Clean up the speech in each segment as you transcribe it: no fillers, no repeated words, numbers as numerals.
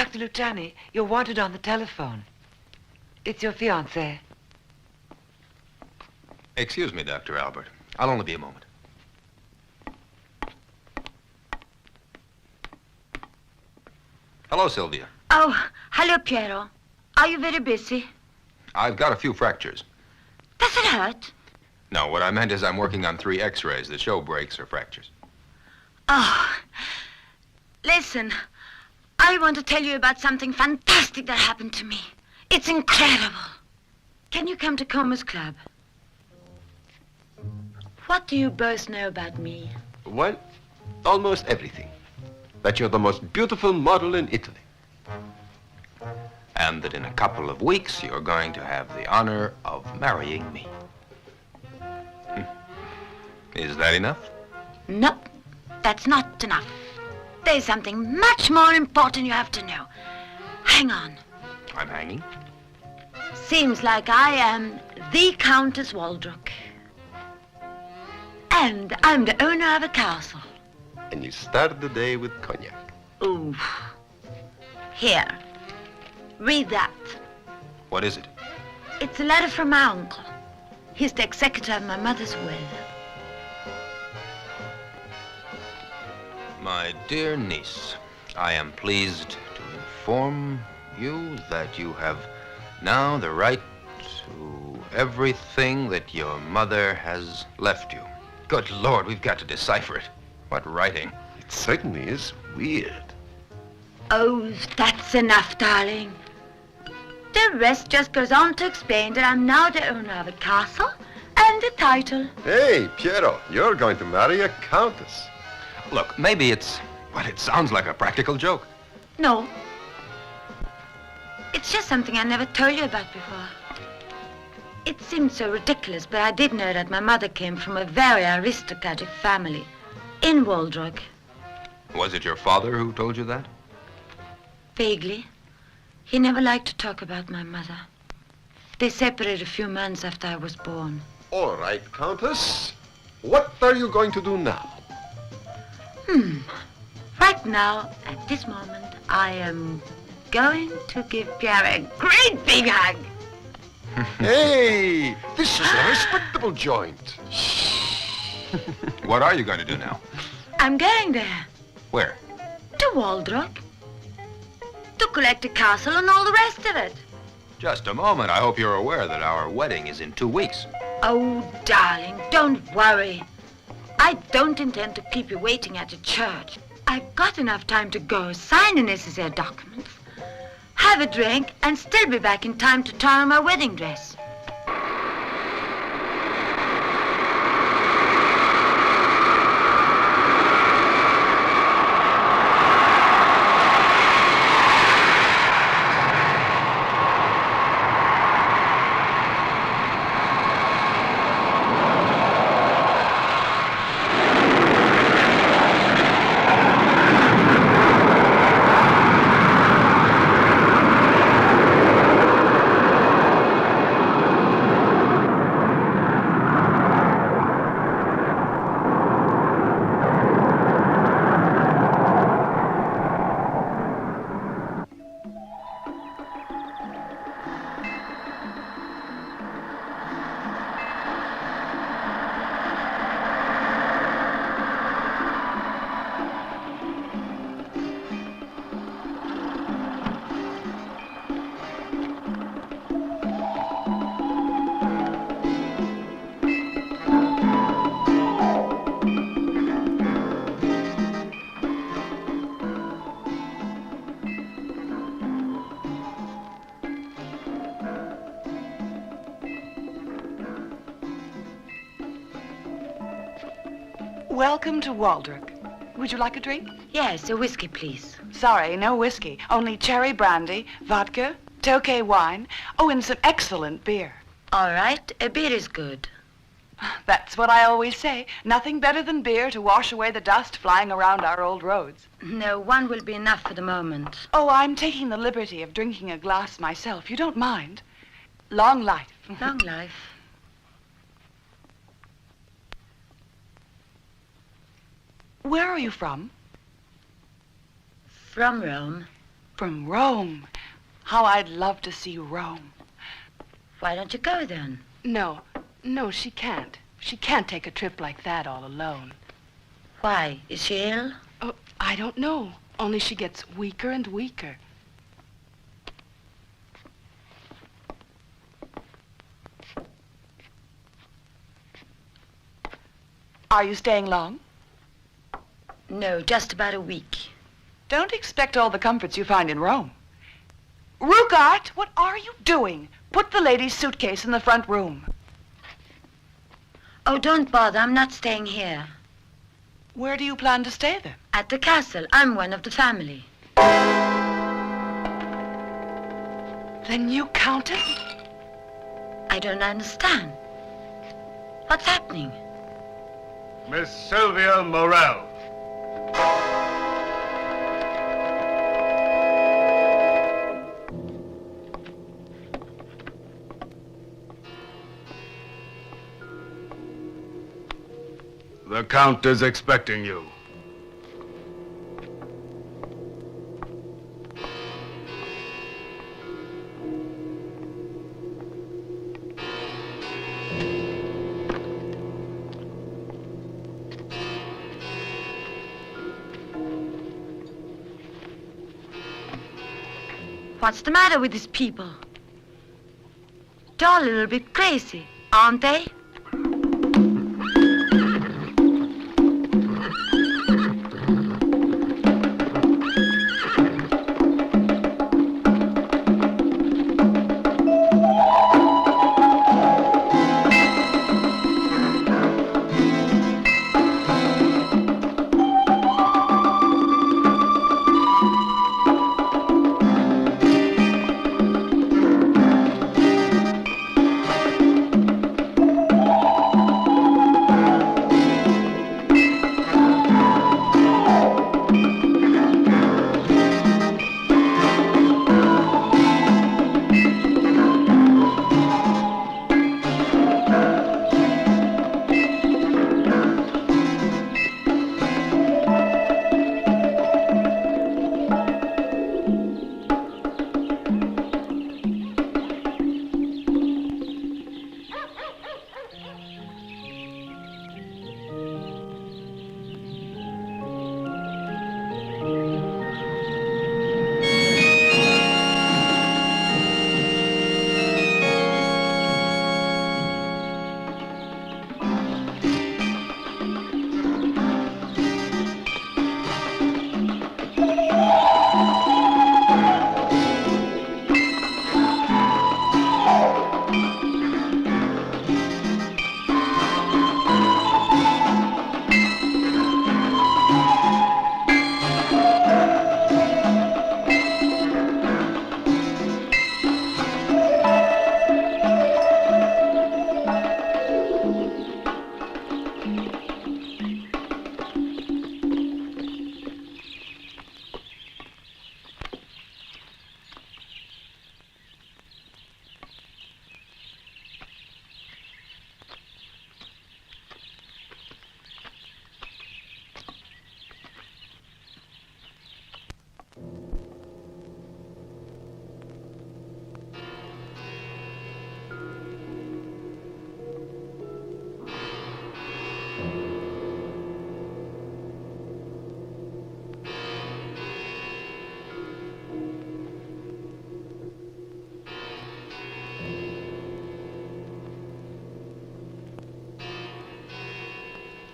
Dr. Luciani, you're wanted on the telephone. It's your fiancé. Excuse me, Dr. Albert. I'll only be a moment. Hello, Sylvia. Oh, hello, Piero. Are you very busy? I've got a few fractures. Does it hurt? No, what I meant is I'm working on 3 x-rays that show breaks or fractures. Oh, listen. I want to tell you about something fantastic that happened to me. It's incredible. Can you come to Coma's Club? What do you both know about me? Well, almost everything. That you're the most beautiful model in Italy. And that in a couple of weeks, you're going to have the honor of marrying me. Is that enough? Nope, that's not enough. There's something much more important you have to know. Hang on. I'm hanging. Seems like I am the Countess Waldrock. And I'm the owner of a castle. And you start the day with cognac. Ooh. Here. Read that. What is it? It's a letter from my uncle. He's the executor of my mother's will. My dear niece, I am pleased to inform you that you have now the right to everything that your mother has left you. Good Lord, we've got to decipher it. What writing? It certainly is weird. Oh, that's enough, darling. The rest just goes on to explain that I'm now the owner of a castle and a title. Hey, Piero, you're going to marry a countess. Look, maybe it sounds like a practical joke. No. It's just something I never told you about before. It seemed so ridiculous, but I did know that my mother came from a very aristocratic family in Waldrock. Was it your father who told you that? Vaguely. He never liked to talk about my mother. They separated a few months after I was born. All right, Countess. What are you going to do now? Right now, at this moment, I am going to give Pierre a great big hug. Hey, this is a respectable joint. What are you going to do now? I'm going there, Where? to Waldrock, to collect the castle and all the rest of it. Just a moment. I hope you're aware that our wedding is in 2 weeks. Oh, darling, don't worry. I don't intend to keep you waiting at the church. I've got enough time to go, sign the necessary documents, have a drink, and still be back in time to try on my wedding dress. Welcome to Waldrock. Would you like a drink? Yes, a whiskey, please. Sorry, no whiskey. Only cherry brandy, vodka, Tokay wine, and some excellent beer. All right, a beer is good. That's what I always say. Nothing better than beer to wash away the dust flying around our old roads. No, one will be enough for the moment. Oh, I'm taking the liberty of drinking a glass myself. You don't mind? Long life. Long life. Where are you from? From Rome. From Rome. How I'd love to see Rome. Why don't you go then? No, she can't. She can't take a trip like that all alone. Why? Is she ill? Oh, I don't know. Only she gets weaker and weaker. Are you staying long? No, just about a week. Don't expect all the comforts you find in Rome. Rugart, what are you doing? Put the lady's suitcase in the front room. Oh, don't bother. I'm not staying here. Where do you plan to stay then? At the castle. I'm one of the family. The new countess? I don't understand. What's happening? Miss Sylvia Morel. The Count is expecting you. What's the matter with these people? They're all a little bit crazy, aren't they?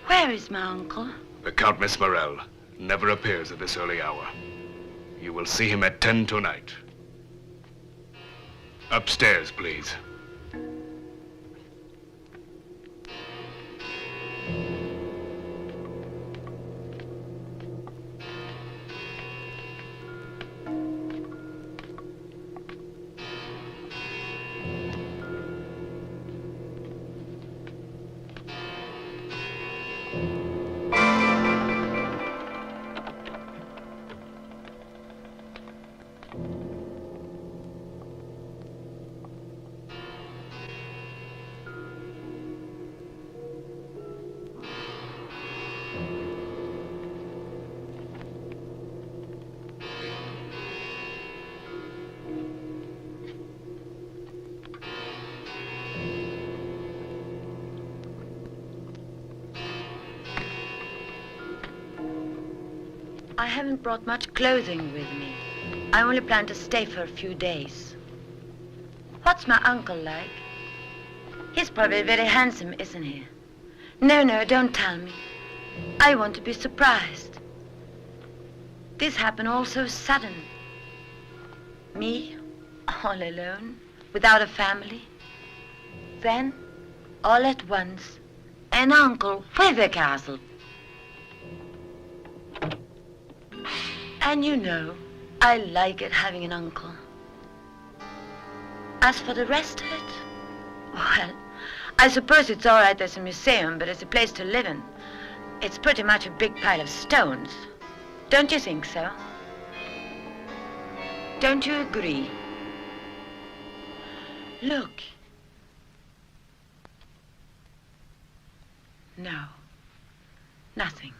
Where is my uncle? The Count, Miss Morel, never appears at this early hour. You will see him at 10 tonight. Upstairs, please. I haven't brought much clothing with me. I only plan to stay for a few days. What's my uncle like? He's probably very handsome, isn't he? No, don't tell me. I want to be surprised. This happened all so sudden. Me, all alone, without a family. Then, all at once, an uncle with a castle. And you know, I like it having an uncle. As for the rest of it, well, I suppose it's all right as a museum, but as a place to live in, it's pretty much a big pile of stones. Don't you think so? Don't you agree? Look. No, nothing.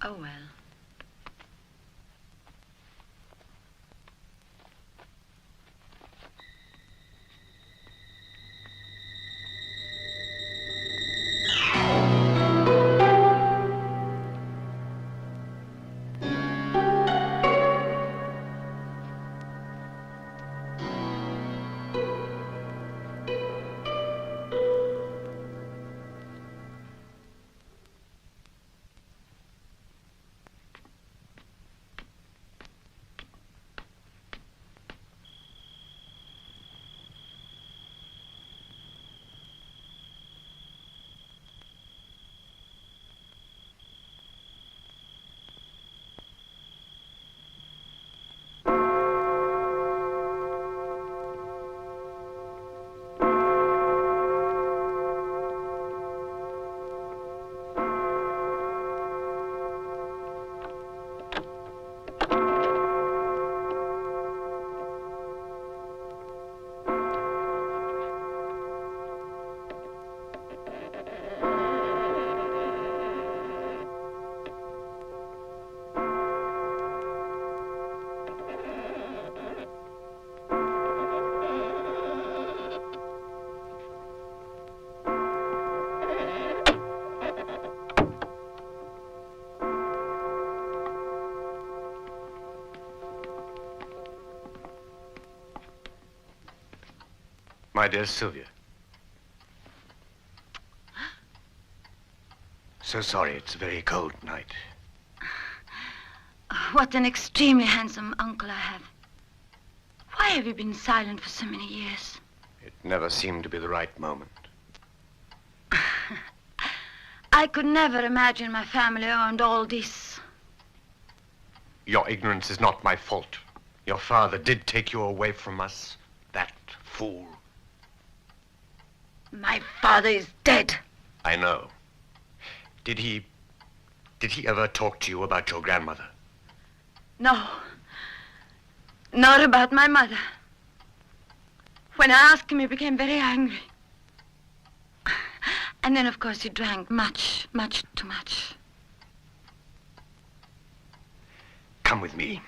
Oh, well. My dear Sylvia. So sorry, it's a very cold night. What an extremely handsome uncle I have. Why have you been silent for so many years? It never seemed to be the right moment. I could never imagine my family owned all this. Your ignorance is not my fault. Your father did take you away from us, that fool. My father is dead. I know. Did he ever talk to you about your grandmother? No. Not about my mother. When I asked him, he became very angry. And then, of course, he drank much too much. Come with me.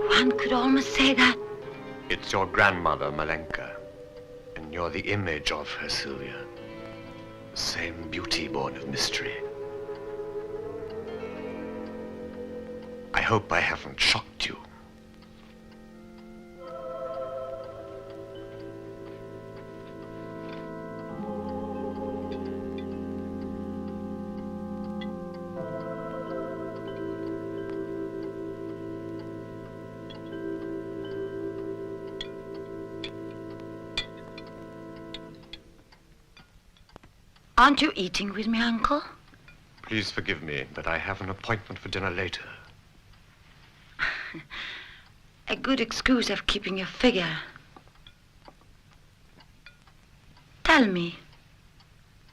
One could almost say that. It's your grandmother, Malenka, and you're the image of her, Sylvia. The same beauty born of mystery. I hope I haven't shocked you. Aren't you eating with me, Uncle? Please forgive me, but I have an appointment for dinner later. A good excuse of keeping your figure. Tell me,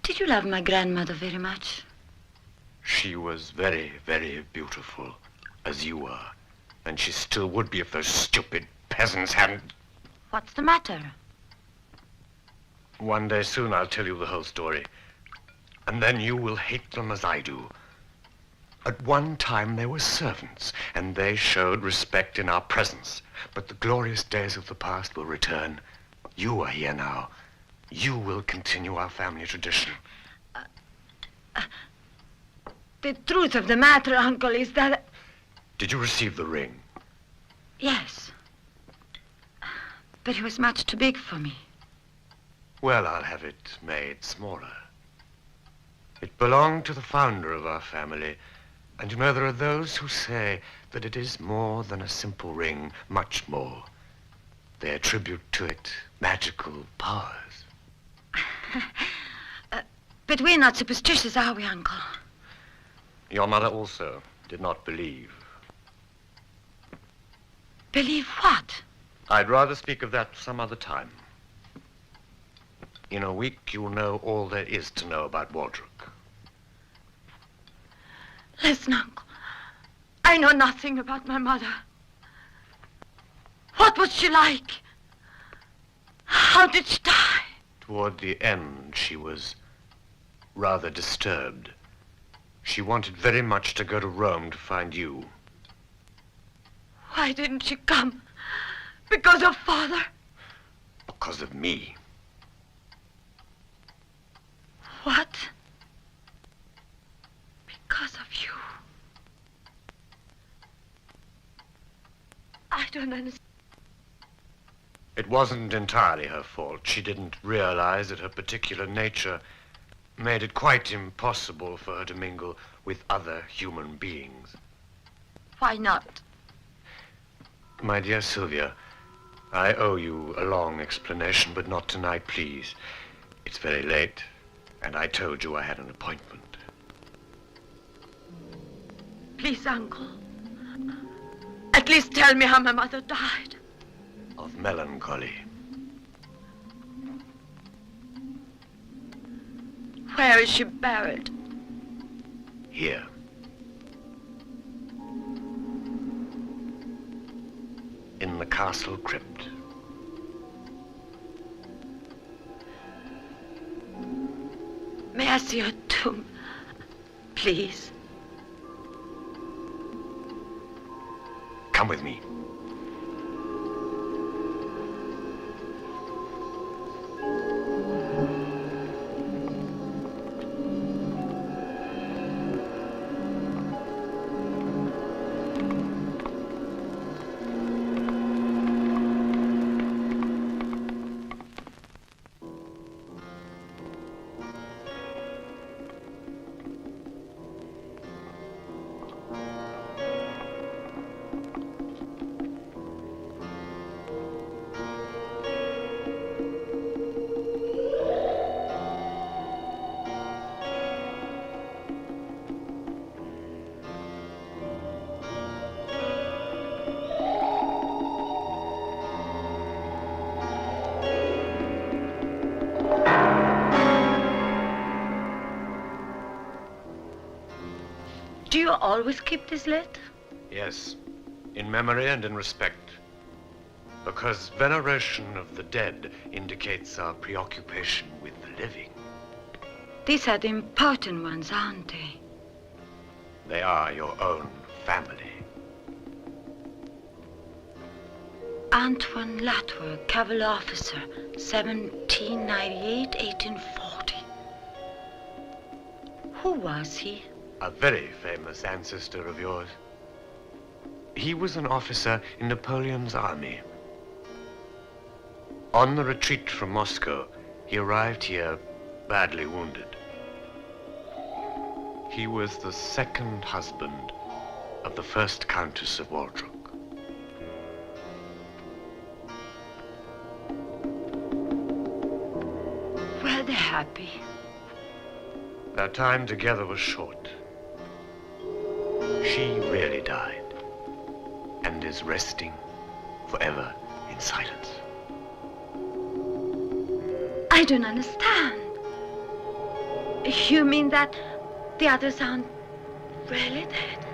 did you love my grandmother very much? She was very, very beautiful, as you are. And she still would be if those stupid peasants hadn't... What's the matter? One day soon I'll tell you the whole story. And then you will hate them as I do. At one time they were servants, and they showed respect in our presence. But the glorious days of the past will return. You are here now. You will continue our family tradition. The truth of the matter, Uncle, is that... Did you receive the ring? Yes. But it was much too big for me. Well, I'll have it made smaller. It belonged to the founder of our family. And you know, there are those who say that it is more than a simple ring, much more. They attribute to it magical powers. But we're not superstitious, are we, Uncle? Your mother also did not believe. Believe what? I'd rather speak of that some other time. In a week, you'll know all there is to know about Waldrook. Listen, Uncle. I know nothing about my mother. What was she like? How did she die? Toward the end, she was rather disturbed. She wanted very much to go to Rome to find you. Why didn't she come? Because of Father? Because of me. What? Because of you. I don't understand. It wasn't entirely her fault. She didn't realize that her particular nature made it quite impossible for her to mingle with other human beings. Why not? My dear Sylvia, I owe you a long explanation, but not tonight, please. It's very late, and I told you I had an appointment. Please, Uncle. At least tell me how my mother died. Of melancholy. Where is she buried? Here. In the castle crypt. May I see her tomb, please? Come with me. Do you always keep this lit? Yes, in memory and in respect. Because veneration of the dead indicates our preoccupation with the living. These are the important ones, aren't they? They are your own family. Antoine Latwer, cavalry officer, 1798-1840. Who was he? A very famous ancestor of yours. He was an officer in Napoleon's army. On the retreat from Moscow, he arrived here badly wounded. He was the second husband of the first Countess of Waldrook. Were they happy? Their time together was short. She really died and is resting forever in silence. I don't understand. You mean that the others aren't really dead?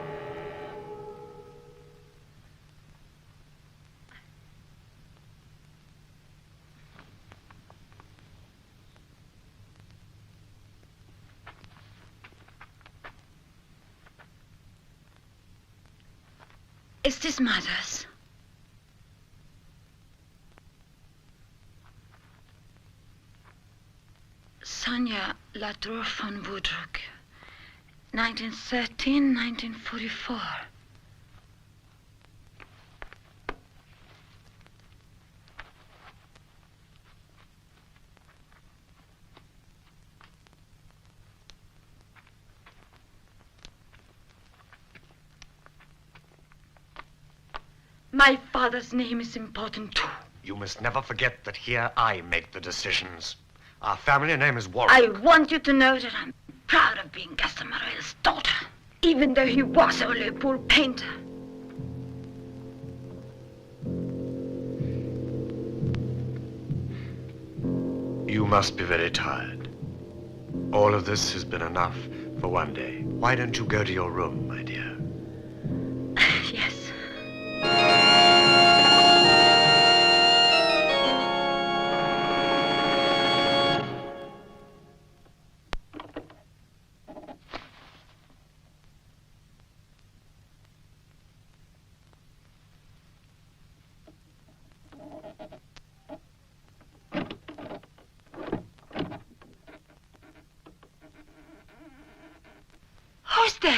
Is this Mother's? Sonia Ladrour von Woodruck, 1913, 1944. My father's name is important too. You must never forget that here I make the decisions. Our family name is Warwick. I want you to know that I'm proud of being Gaston Morel's daughter, even though he was only a poor painter. You must be very tired. All of this has been enough for one day. Why don't you go to your room, my dear? Yes. Who's there?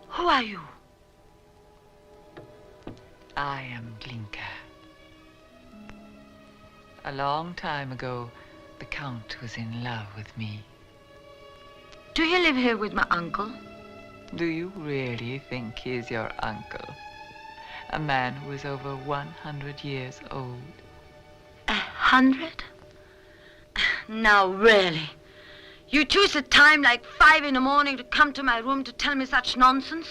Who are you? I am Glinka. A long time ago, the Count was in love with me. Do you live here with my uncle? Do you really think he is your uncle? A man who is over 100 years old. 100? Now, really? You choose a time like 5 in the morning to come to my room to tell me such nonsense?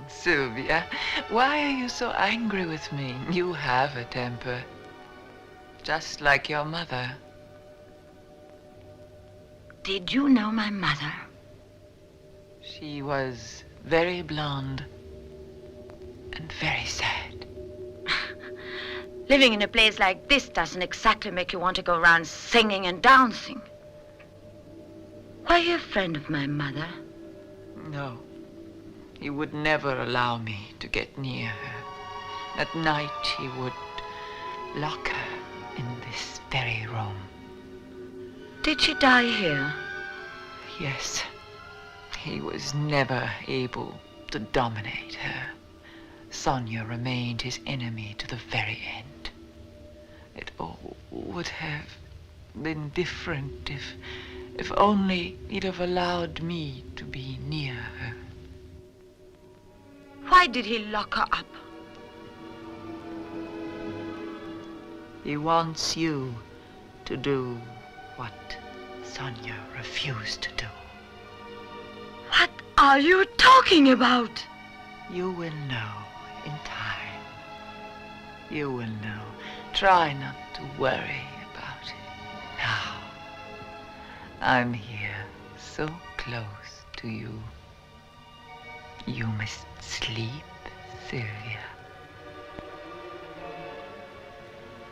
Sylvia, why are you so angry with me? You have a temper. Just like your mother. Did you know my mother? She was very blonde and very sad. Living in a place like this doesn't exactly make you want to go around singing and dancing. Were you a friend of my mother? No. He would never allow me to get near her. At night, he would lock her in this very room. Did she die here? Yes. He was never able to dominate her. Sonia remained his enemy to the very end. It all would have been different if only he'd have allowed me to be near her. Why did he lock her up? He wants you to do what Sonia refused to do. What are you talking about? You will know in time. You will know. Try not to worry about it now. I'm here, so close to you. You must sleep, Sylvia.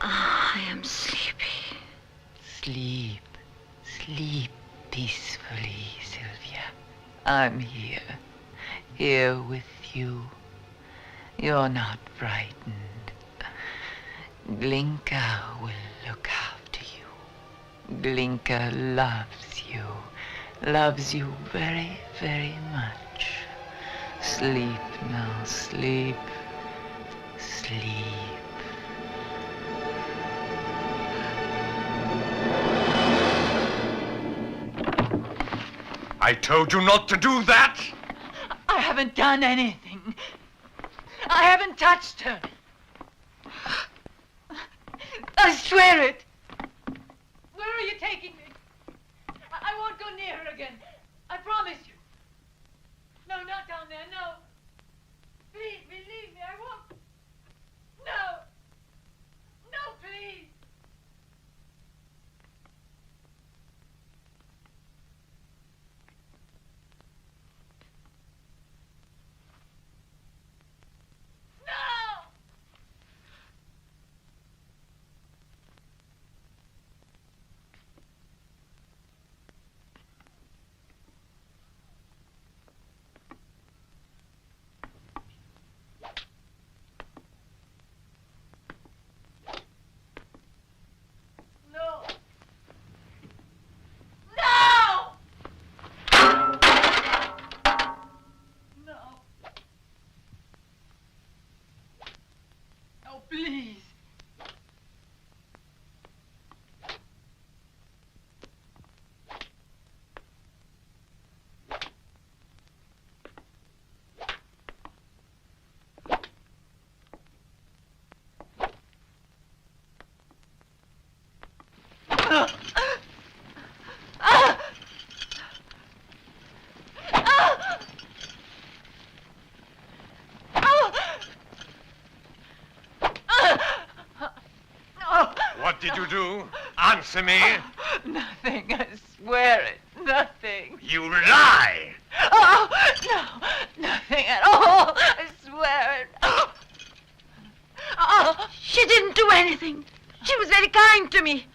I am sleepy. Sleep. Sleep peacefully, Sylvia. I'm here. Here with you. You're not frightened. Glinka will look after you. Glinka loves you. Loves you very, very much. Sleep now, sleep. Sleep. I told you not to do that! I haven't done anything. I haven't touched her. I swear it. Where are you taking me? I won't go near her again. I promise you. No, not down there, no. Please, believe me, I won't. No. No, please. Please. What did you do? Answer me. Nothing, I swear it. Nothing. You lie! Oh, no, nothing at all. I swear it. Oh, She didn't do anything. She was very kind to me.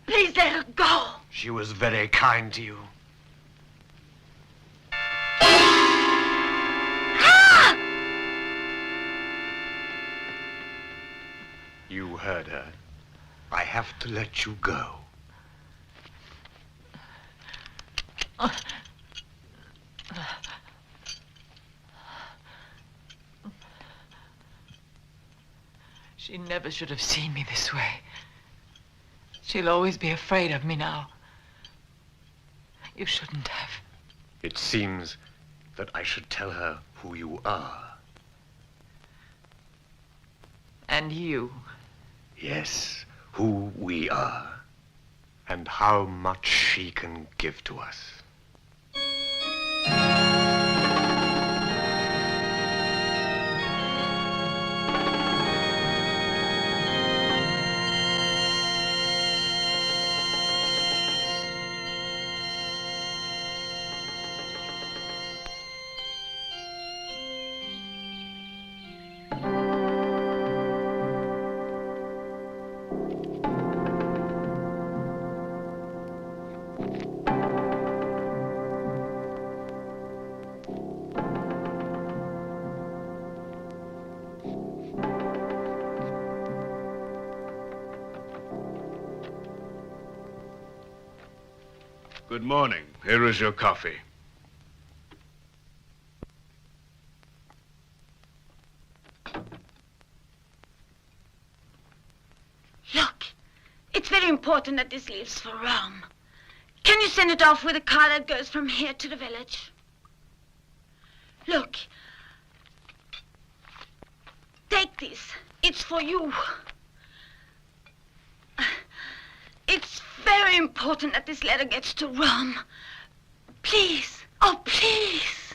Please let her go. She was very kind to you. Ah! You heard her. I have to let you go. She never should have seen me this way. She'll always be afraid of me now. You shouldn't have. It seems that I should tell her who you are. And you. Yes, who we are. And how much she can give to us. Good morning. Here is your coffee. Look, it's very important that this leaves for Rome. Can you send it off with a car that goes from here to the village? Look. Take this. It's for you. It's very important that this letter gets to Rome. Please. Oh, please.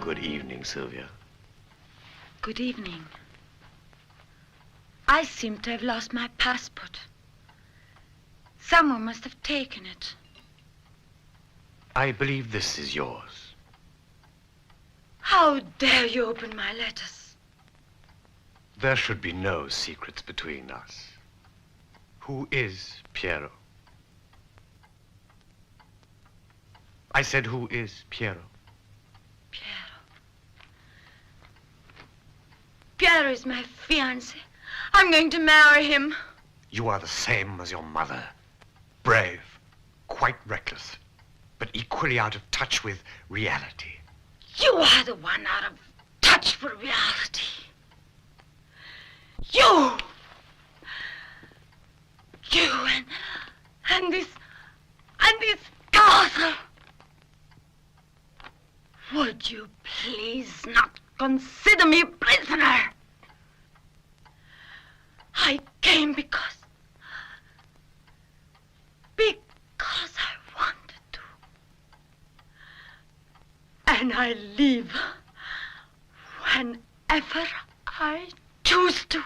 Good evening, Sylvia. Good evening. I seem to have lost my passport. Someone must have taken it. I believe this is yours. How dare you open my letters? There should be no secrets between us. Who is Piero? I said, who is Piero? Piero. Piero is my fiancé. I'm going to marry him. You are the same as your mother. Brave, quite reckless, but equally out of touch with reality. You are the one out of touch with reality. You and this castle. Would you please not consider me a prisoner? I came because I wanted to. And I leave whenever I choose to.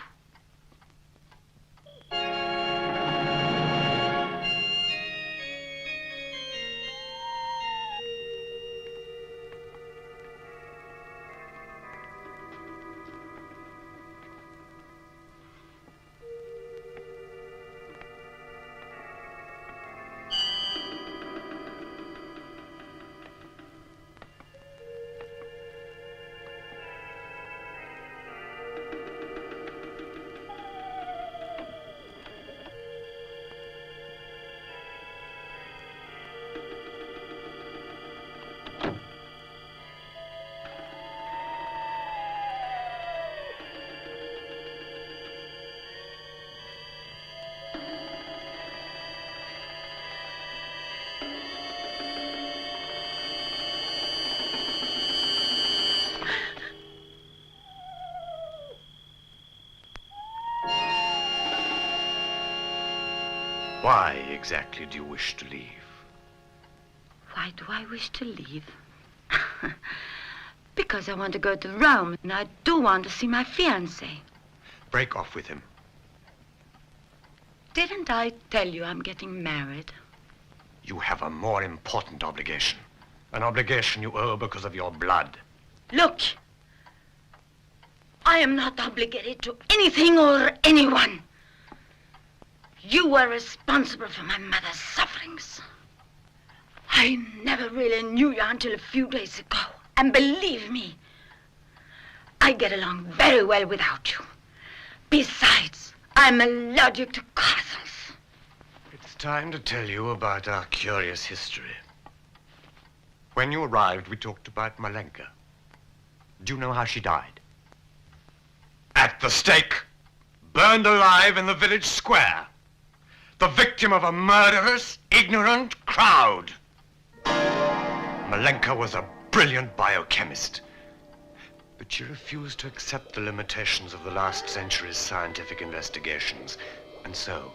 Why exactly do you wish to leave? Why do I wish to leave? Because I want to go to Rome, and I do want to see my fiancé. Break off with him. Didn't I tell you I'm getting married? You have a more important obligation. An obligation you owe because of your blood. Look, I am not obligated to anything or anyone. You were responsible for my mother's sufferings. I never really knew you until a few days ago. And believe me, I get along very well without you. Besides, I'm allergic to castles. It's time to tell you about our curious history. When you arrived, we talked about Malenka. Do you know how she died? At the stake, burned alive in the village square. The victim of a murderous, ignorant crowd. Malenka was a brilliant biochemist, but she refused to accept the limitations of the last century's scientific investigations. And so,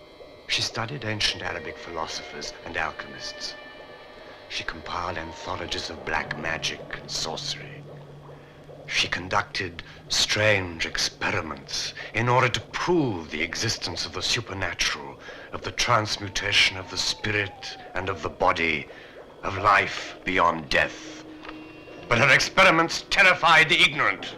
she studied ancient Arabic philosophers and alchemists. She compiled anthologies of black magic and sorcery. She conducted strange experiments in order to prove the existence of the supernatural, of the transmutation of the spirit and of the body, of life beyond death. But her experiments terrified the ignorant.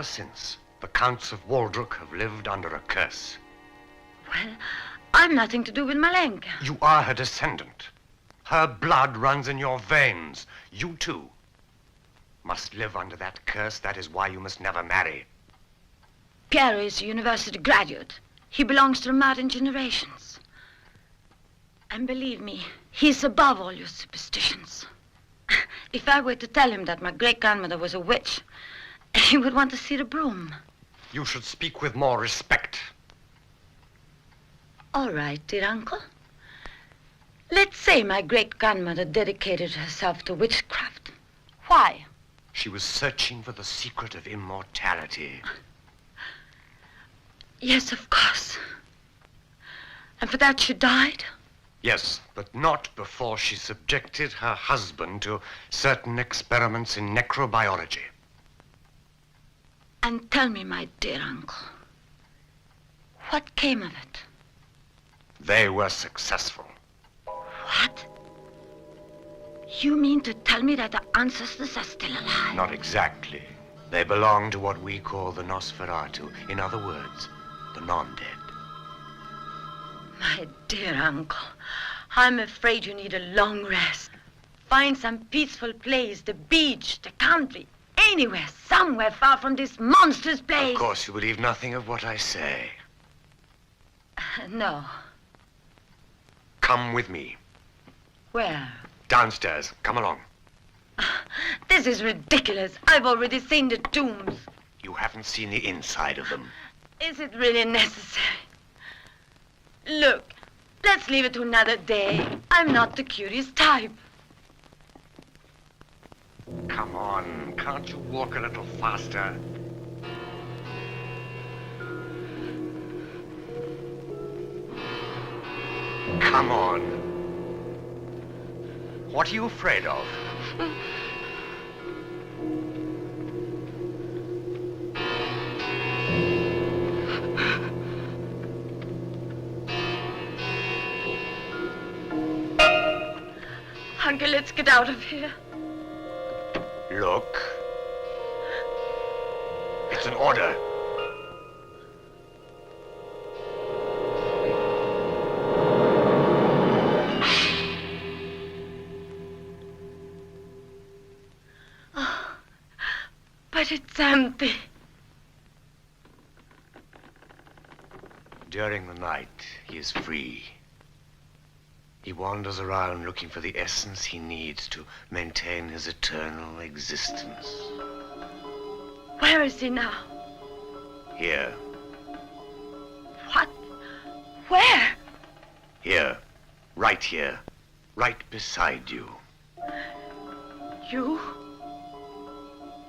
Ever since, the Counts of Waldrook have lived under a curse. Well, I've nothing to do with Malenka. You are her descendant. Her blood runs in your veins. You, too, must live under that curse. That is why you must never marry. Piero is a university graduate. He belongs to the modern generations. And believe me, he's above all your superstitions. If I were to tell him that my great-grandmother was a witch, he would want to see the broom. You should speak with more respect. All right, dear uncle. Let's say my great-grandmother dedicated herself to witchcraft. Why? She was searching for the secret of immortality. Yes, of course. And for that she died? Yes, but not before she subjected her husband to certain experiments in necrobiology. And tell me, my dear uncle, what came of it? They were successful. What? You mean to tell me that the ancestors are still alive? Not exactly. They belong to what we call the Nosferatu. In other words, the non-dead. My dear uncle, I'm afraid you need a long rest. Find some peaceful place, the beach, the country, anywhere, somewhere far from this monstrous place. Of course, you believe nothing of what I say. No. Come with me. Where? Downstairs. Come along. This is ridiculous. I've already seen the tombs. You haven't seen the inside of them. Is it really necessary? Look, let's leave it to another day. I'm not the curious type. Come on. Can't you walk a little faster? Come on. What are you afraid of? Uncle, let's get out of here. Look. It's an order. But it's empty. During the night, he is free. He wanders around looking for the essence he needs to maintain his eternal existence. Where is he now? Here. What? Where? Here. Right here. Right beside you. You?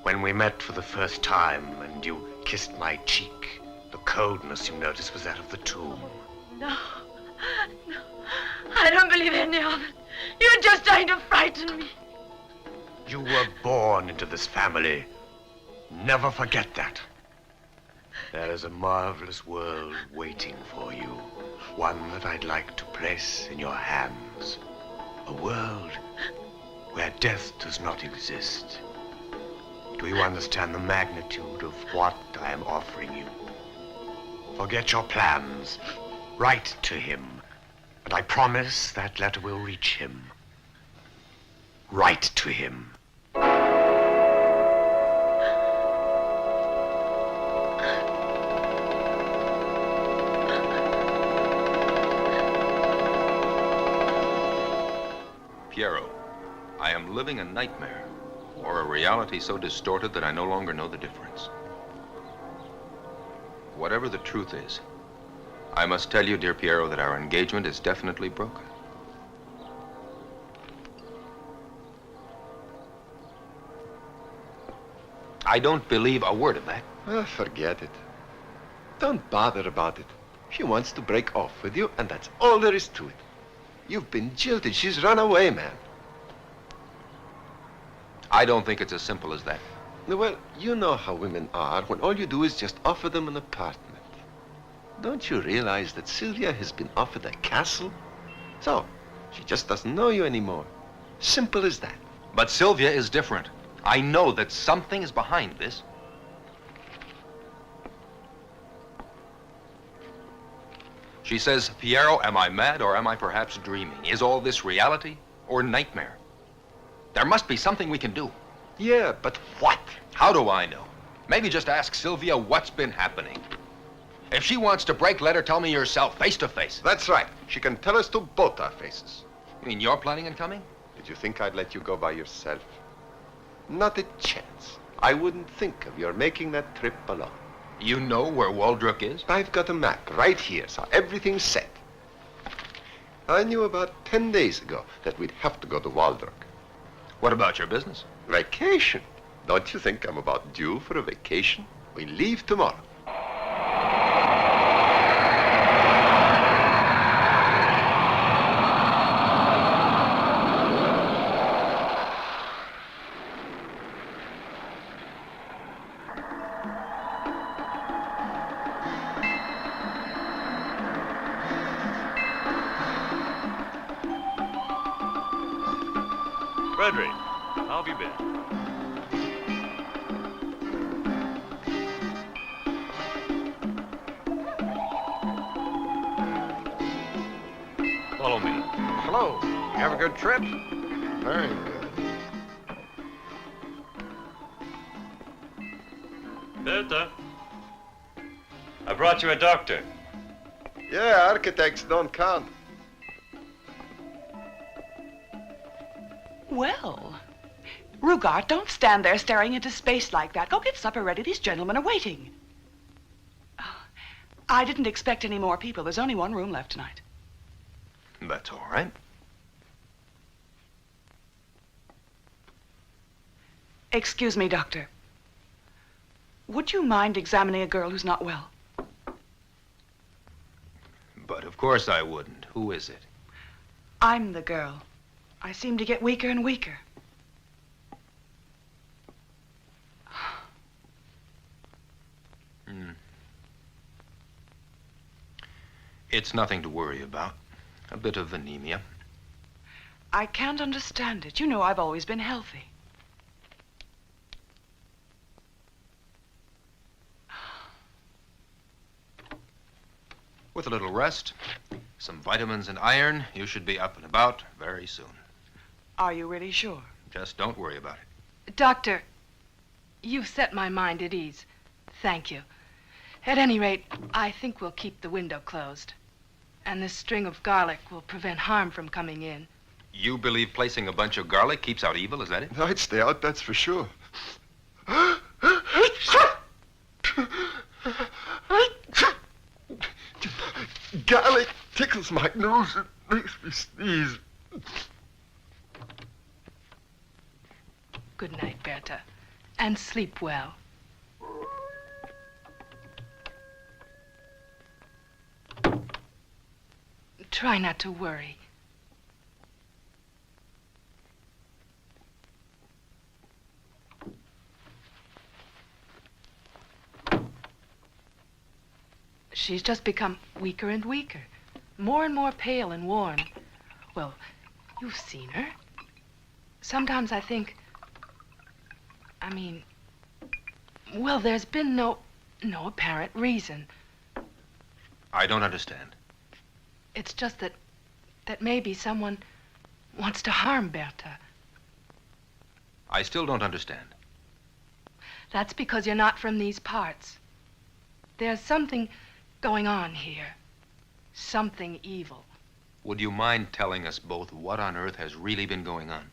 When we met for the first time and you kissed my cheek, the coldness you noticed was that of the tomb. No. No. I don't believe any of it. You're just trying to frighten me. You were born into this family. Never forget that. There is a marvelous world waiting for you. One that I'd like to place in your hands. A world where death does not exist. Do you understand the magnitude of what I am offering you? Forget your plans. Write to him. And I promise that letter will reach him. Write to him. Piero, I am living a nightmare, or a reality so distorted that I no longer know the difference. Whatever the truth is, I must tell you, dear Piero, that our engagement is definitely broken. I don't believe a word of that. Oh, forget it. Don't bother about it. She wants to break off with you, and that's all there is to it. You've been jilted. She's run away, man. I don't think it's as simple as that. Well, you know how women are when all you do is just offer them an apartment. Don't you realize that Sylvia has been offered a castle? So, she just doesn't know you anymore. Simple as that. But Sylvia is different. I know that something is behind this. She says, Piero, am I mad or am I perhaps dreaming? Is all this reality or nightmare? There must be something we can do. Yeah, but what? How do I know? Maybe just ask Sylvia what's been happening. If she wants to break, let her tell me yourself, face to face. That's right. She can tell us to both our faces. You mean you're planning on coming? Did you think I'd let you go by yourself? Not a chance. I wouldn't think of your making that trip alone. You know where Waldrook is? I've got a map right here, so everything's set. I knew about 10 days ago that we'd have to go to Waldrook. What about your business? Vacation. Don't you think I'm about due for a vacation? We leave tomorrow. Frederick, how have you been? Follow me. Hello. You have a good trip? Very good. Bertha, I brought you a doctor. Yeah, architects don't count. Well, Rugart, don't stand there staring into space like that. Go get supper ready. These gentlemen are waiting. Oh, I didn't expect any more people. There's only one room left tonight. That's all right. Excuse me, Doctor. Would you mind examining a girl who's not well? But of course I wouldn't. Who is it? I'm the girl. I seem to get weaker and weaker. It's nothing to worry about. A bit of anemia. I can't understand it. You know I've always been healthy. With a little rest, some vitamins and iron, you should be up and about very soon. Are you really sure? Just don't worry about it. Doctor, you've set my mind at ease. Thank you. At any rate, I think we'll keep the window closed. And this string of garlic will prevent harm from coming in. You believe placing a bunch of garlic keeps out evil, is that it? I'd stay out, that's for sure. Garlic tickles my nose. It makes me sneeze. Good night, Berta. And sleep well. Try not to worry. She's just become weaker and weaker, more and more pale and worn. Well, you've seen her. Sometimes I think, well, there's been no apparent reason. I don't understand. It's just that maybe someone wants to harm Berta. I still don't understand. That's because you're not from these parts. There's something going on here. Something evil. Would you mind telling us both what on earth has really been going on?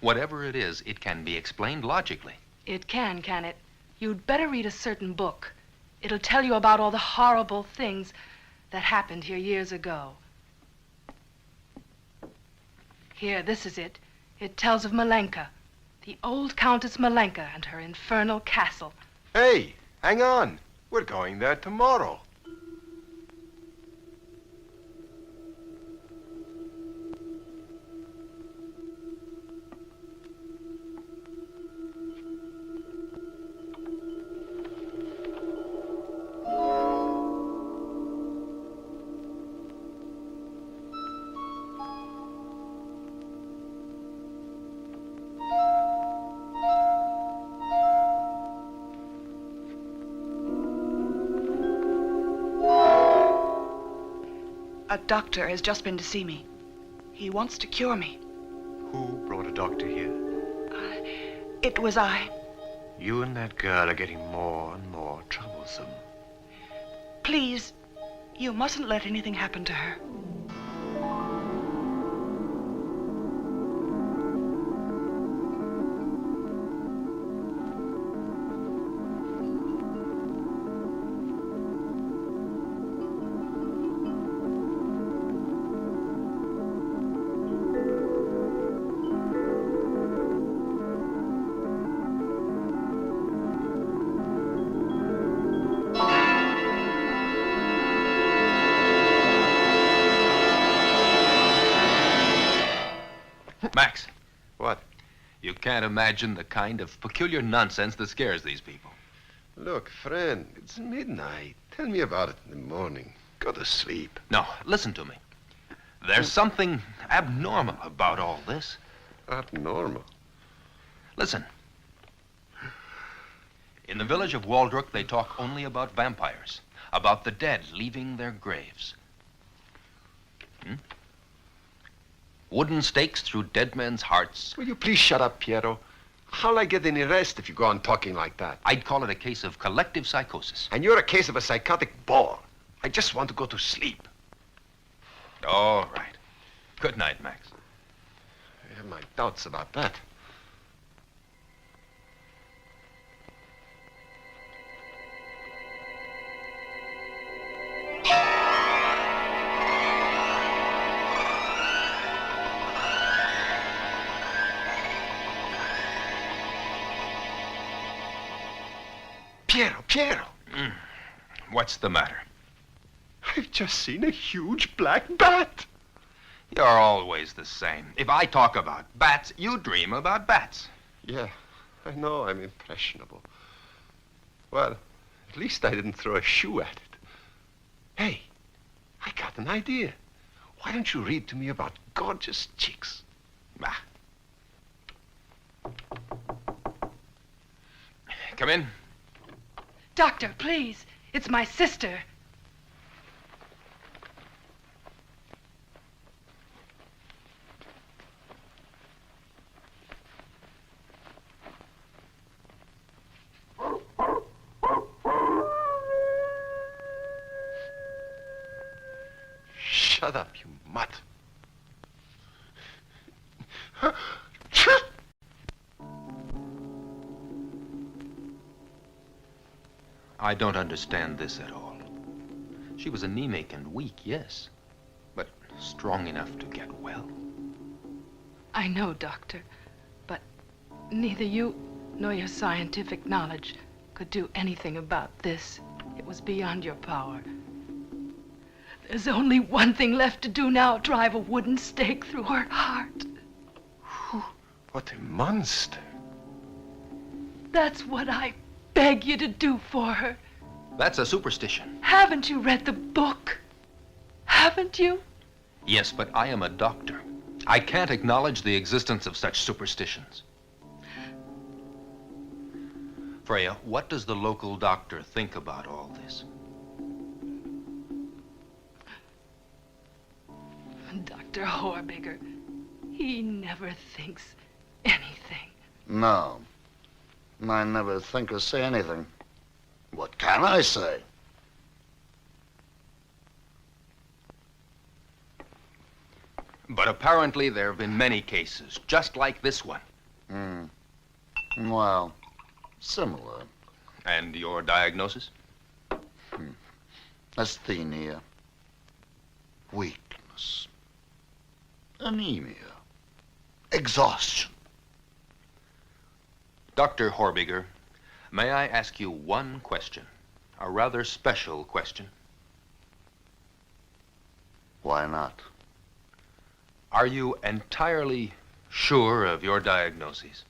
Whatever it is, it can be explained logically. It can it? You'd better read a certain book. It'll tell you about all the horrible things that happened here years ago. Here, this is it. It tells of Malenka, the old Countess Malenka and her infernal castle. Hey, hang on. We're going there tomorrow. A doctor has just been to see me. He wants to cure me. Who brought a doctor here? It was I. You and that girl are getting more and more troublesome. Please, you mustn't let anything happen to her. Max. What? You can't imagine the kind of peculiar nonsense that scares these people. Look, friend, it's midnight. Tell me about it in the morning. Go to sleep. No, listen to me. There's something abnormal about all this. Abnormal. Listen. In the village of Waldrook, they talk only about vampires, about the dead leaving their graves. Wooden stakes through dead men's hearts. Will you please shut up, Piero? How'll I get any rest if you go on talking like that? I'd call it a case of collective psychosis. And you're a case of a psychotic bore. I just want to go to sleep. All right. Good night, Max. I have my doubts about that. Piero, What's the matter? I've just seen a huge black bat. You're always the same. If I talk about bats, you dream about bats. Yeah, I know I'm impressionable. Well, at least I didn't throw a shoe at it. Hey, I got an idea. Why don't you read to me about gorgeous chicks? Bah. Come in. Doctor, please. It's my sister. Shut up, you mutt. I don't understand this at all. She was anemic and weak, yes, but strong enough to get well. I know, Doctor, but neither you nor your scientific knowledge could do anything about this. It was beyond your power. There's only one thing left to do now, drive a wooden stake through her heart. What a monster. That's what I beg you to do for her. That's a superstition. Haven't you read the book? Haven't you? Yes, but I am a doctor. I can't acknowledge the existence of such superstitions. Freya, what does the local doctor think about all this? Dr. Horbiger, he never thinks anything. No. I never think or say anything. What can I say? But apparently there have been many cases, just like this one. Well, similar. And your diagnosis? Asthenia. Weakness. Anemia. Exhaustion. Dr. Horbiger, may I ask you one question? A rather special question. Why not? Are you entirely sure of your diagnoses?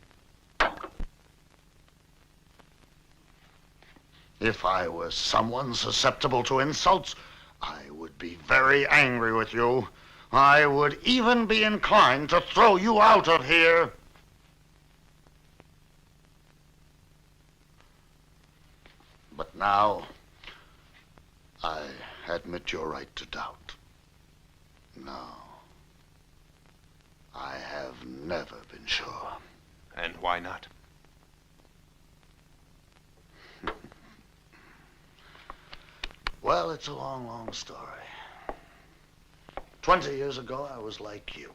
If I were someone susceptible to insults, I would be very angry with you. I would even be inclined to throw you out of here. But now, I admit your right to doubt. No. I have never been sure. And why not? Well, it's a long, long story. 20 years ago, I was like you.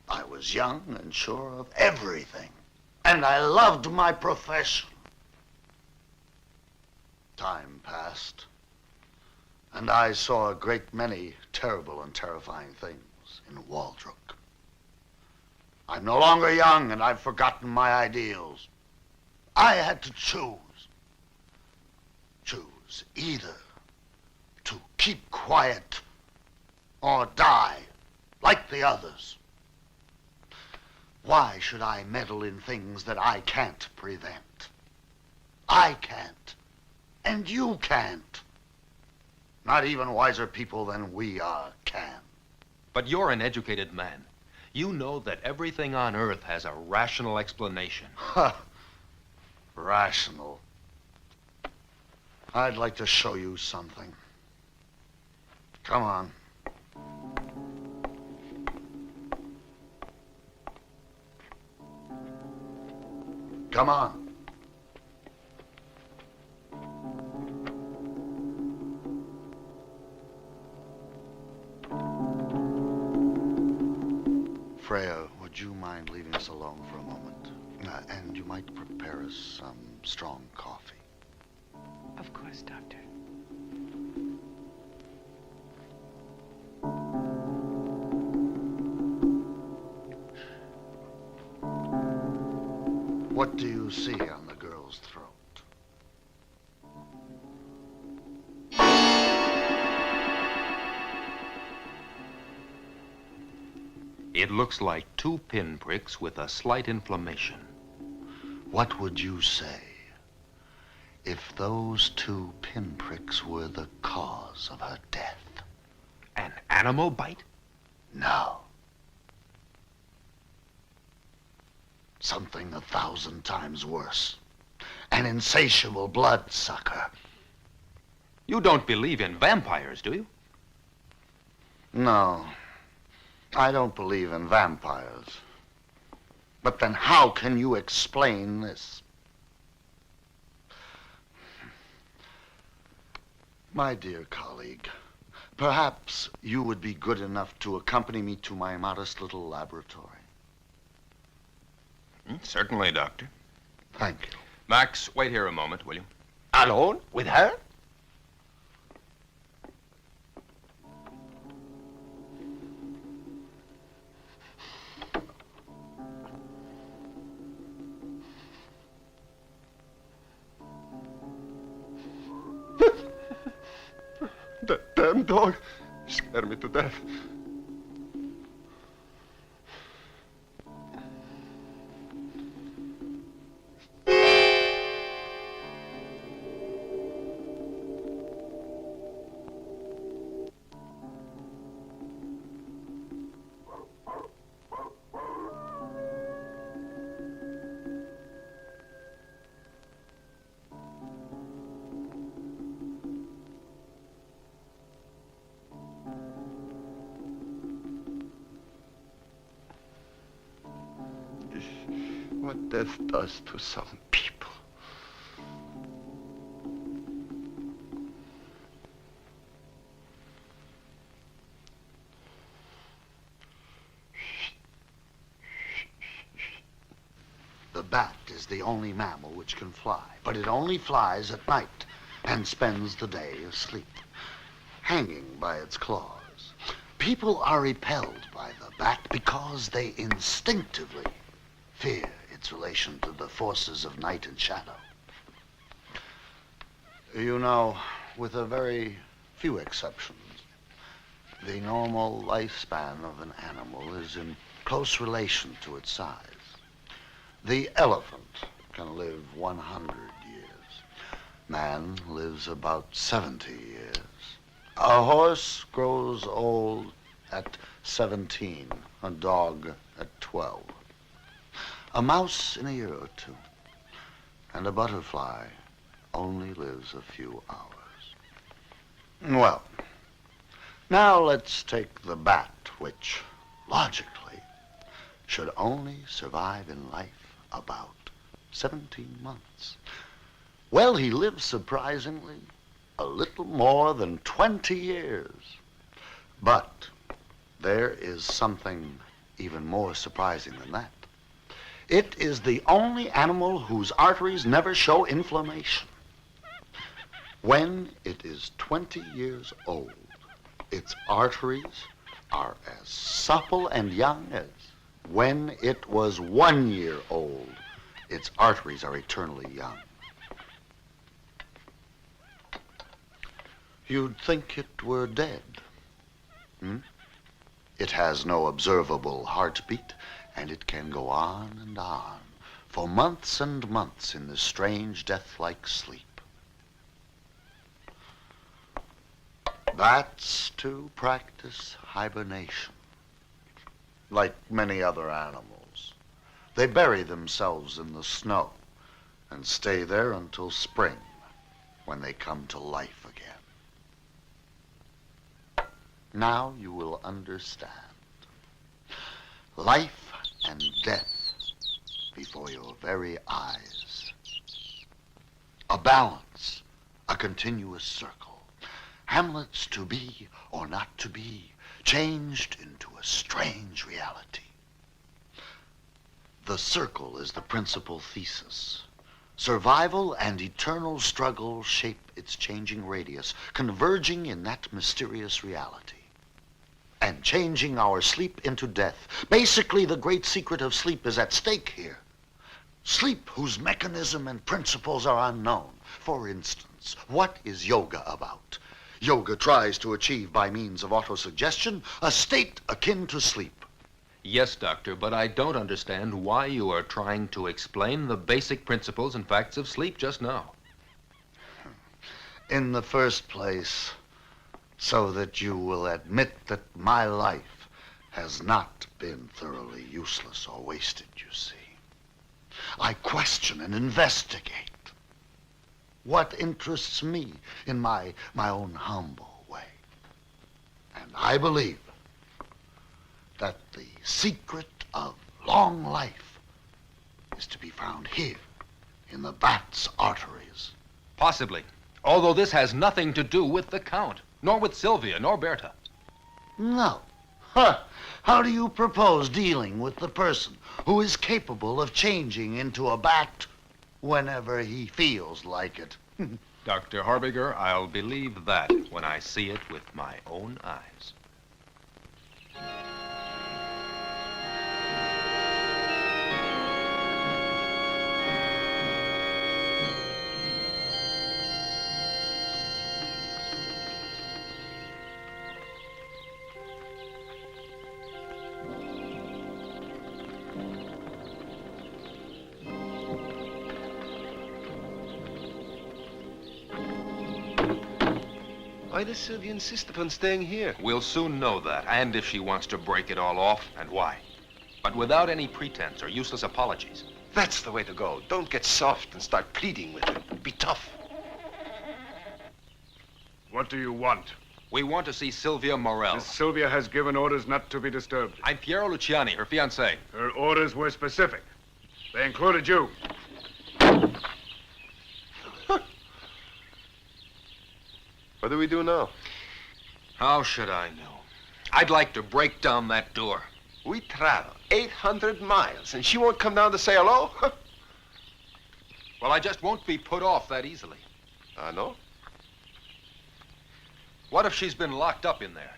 I was young and sure of everything. And I loved my profession. Time passed. And I saw a great many terrible and terrifying things in Waldrook. I'm no longer young, and I've forgotten my ideals. I had to choose. Choose either to keep quiet or die like the others. Why should I meddle in things that I can't prevent? I can't, and you can't. Not even wiser people than we are can. But you're an educated man. You know that everything on Earth has a rational explanation. Ha! Rational. I'd like to show you something. Come on. Come on. Freya, would you mind leaving us alone for a moment? And you might prepare us some strong coffee. Of course, Doctor. What do you see on the girl's throat? It looks like 2 pinpricks with a slight inflammation. What would you say if those 2 pinpricks were the cause of her death? An animal bite? No. Something 1,000 times worse. An insatiable bloodsucker. You don't believe in vampires, do you? No. I don't believe in vampires. But then how can you explain this? My dear colleague, perhaps you would be good enough to accompany me to my modest little laboratory. Certainly, Doctor. Thank you. Max, wait here a moment, will you? Alone? With her? That damn dog scared me to death. What death does to some people. The bat is the only mammal which can fly, but it only flies at night and spends the day asleep, hanging by its claws. People are repelled by the bat because they instinctively fear its relation to the forces of night and shadow. You know, with a very few exceptions, the normal lifespan of an animal is in close relation to its size. The elephant can live 100 years. Man lives about 70 years. A horse grows old at 17, a dog at 12. A mouse in a year or 2, and a butterfly only lives a few hours. Well, now let's take the bat which, logically, should only survive in life about 17 months. Well, he lived surprisingly a little more than 20 years. But there is something even more surprising than that. It is the only animal whose arteries never show inflammation. When it is 20 years old, its arteries are as supple and young as when it was 1 year old. Its arteries are eternally young. You'd think it were dead. It has no observable heartbeat, and it can go on and on for months and months in this strange death-like sleep. That's to practice hibernation. Like many other animals, they bury themselves in the snow and stay there until spring, when they come to life again. Now you will understand. Life and death before your very eyes. A balance, a continuous circle. Hamlet's to be or not to be changed into a strange reality. The circle is the principal thesis. Survival and eternal struggle shape its changing radius, converging in that mysterious reality. And changing our sleep into death. Basically, the great secret of sleep is at stake here. Sleep whose mechanism and principles are unknown. For instance, what is yoga about? Yoga tries to achieve by means of autosuggestion a state akin to sleep. Yes, Doctor, but I don't understand why you are trying to explain the basic principles and facts of sleep just now. In the first place, so that you will admit that my life has not been thoroughly useless or wasted, you see. I question and investigate what interests me in my own humble way. And I believe that the secret of long life is to be found here in the bat's arteries. Possibly, although this has nothing to do with the Count, nor with Sylvia, nor Berta. No. Huh. How do you propose dealing with the person who is capable of changing into a bat whenever he feels like it? Dr. Harbinger, I'll believe that when I see it with my own eyes. Why does Sylvia insist upon staying here? We'll soon know that, and if she wants to break it all off, and why. But without any pretense or useless apologies. That's the way to go. Don't get soft and start pleading with her. Be tough. What do you want? We want to see Sylvia Morel. Miss Sylvia has given orders not to be disturbed. I'm Piero Luciani, her fiancé. Her orders were specific. They included you. What do we do now? How should I know? I'd like to break down that door. We travel 800 miles, and she won't come down to say hello? Well, I just won't be put off that easily. No? What if she's been locked up in there?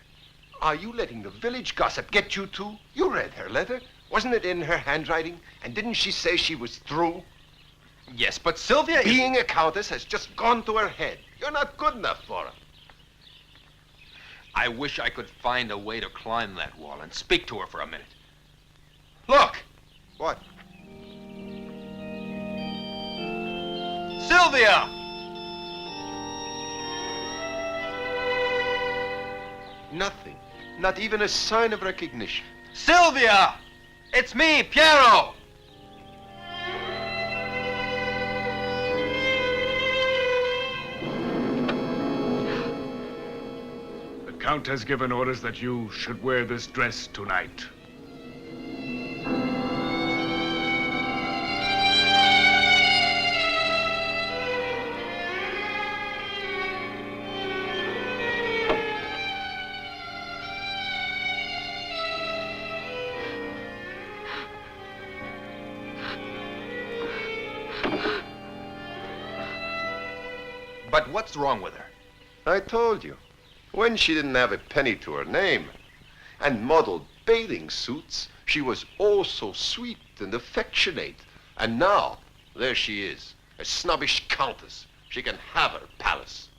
Are you letting the village gossip get you too? You read her letter. Wasn't it in her handwriting? And didn't she say she was through? Yes, but Sylvia is... Being a countess has just gone to her head. You're not good enough for her. I wish I could find a way to climb that wall and speak to her for a minute. Look! What? Sylvia! Nothing. Not even a sign of recognition. Sylvia! It's me, Piero! Count has given orders that you should wear this dress tonight. But what's wrong with her? I told you. When she didn't have a penny to her name and modeled bathing suits, she was oh so sweet and affectionate. And now, there she is, a snobbish countess. She can have her palace.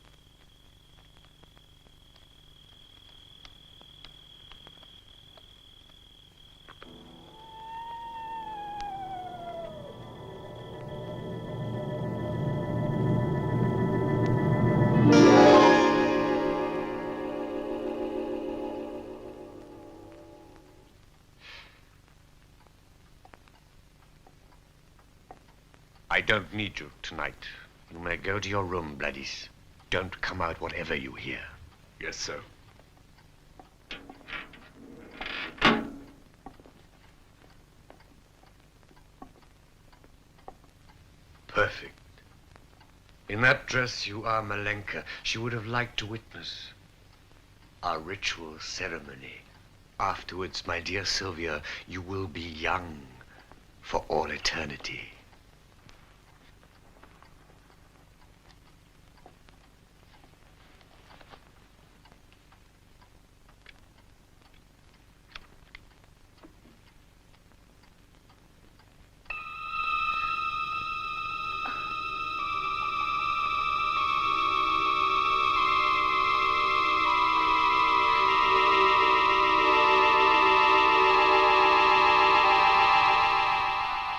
I don't need you tonight. You may go to your room, Gladys. Don't come out whatever you hear. Yes, sir. Perfect. In that dress, you are Malenka. She would have liked to witness our ritual ceremony. Afterwards, my dear Sylvia, you will be young for all eternity.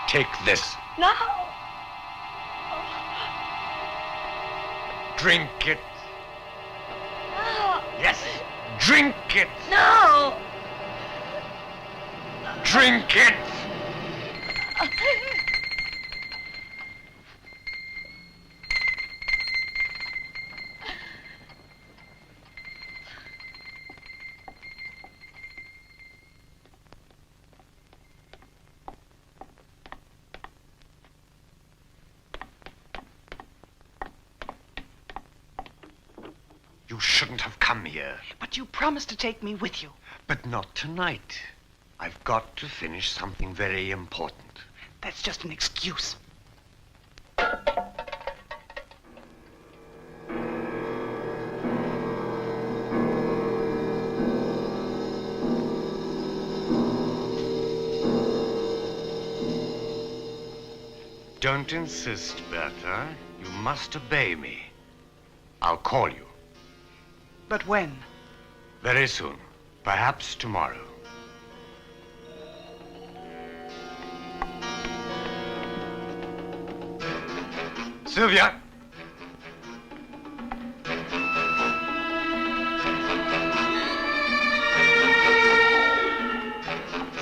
Take this. No! Drink it. No! Yes, drink it. No! Drink it. You shouldn't have come here. But you promised to take me with you. But not tonight. I've got to finish something very important. That's just an excuse. Don't insist, Bertha. You must obey me. I'll call you. But when? Very soon. Perhaps tomorrow. Sylvia!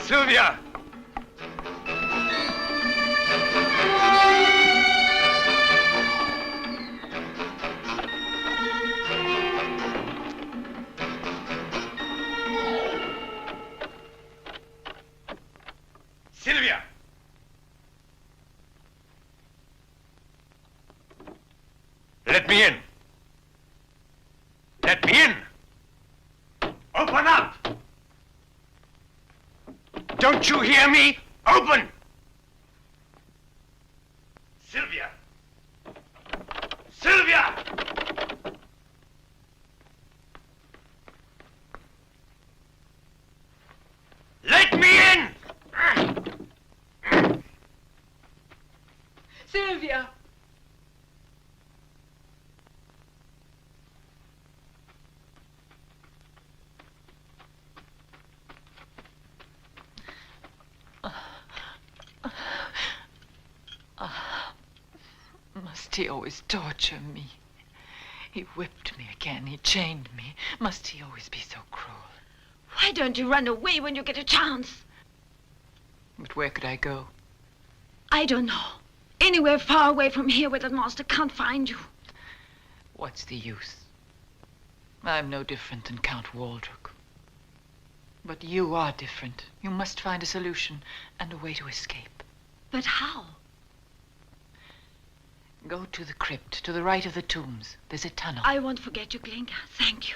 Sylvia! Sylvia! Let me in. Let me in. Open up. Don't you hear me? Open. Sylvia. Sylvia! Let me in! Sylvia! Must he always torture me? He whipped me again. He chained me. Must he always be so cruel? Why don't you run away when you get a chance? But where could I go? I don't know. Anywhere far away from here where the monster can't find you. What's the use? I'm no different than Count Waldrook. But you are different. You must find a solution and a way to escape. But how? Go to the crypt, to the right of the tombs. There's a tunnel. I won't forget you, Glinka. Thank you.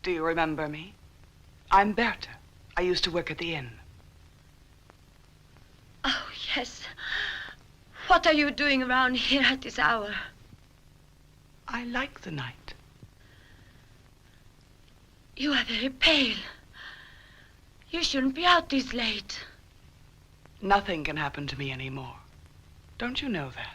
Do you remember me? I'm Berta. I used to work at the inn. Oh, yes. What are you doing around here at this hour? I like the night. You are very pale. You shouldn't be out this late. Nothing can happen to me anymore. Don't you know that?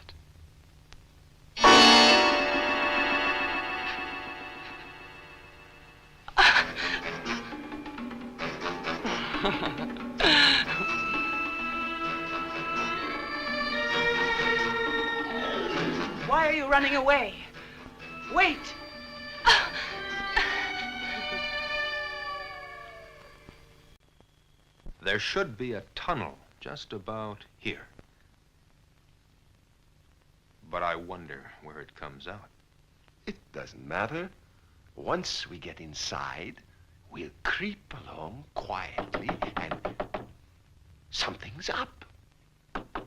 Why are you running away? Wait! There should be a tunnel just about here. But I wonder where it comes out. It doesn't matter. Once we get inside, we'll creep along quietly and something's up.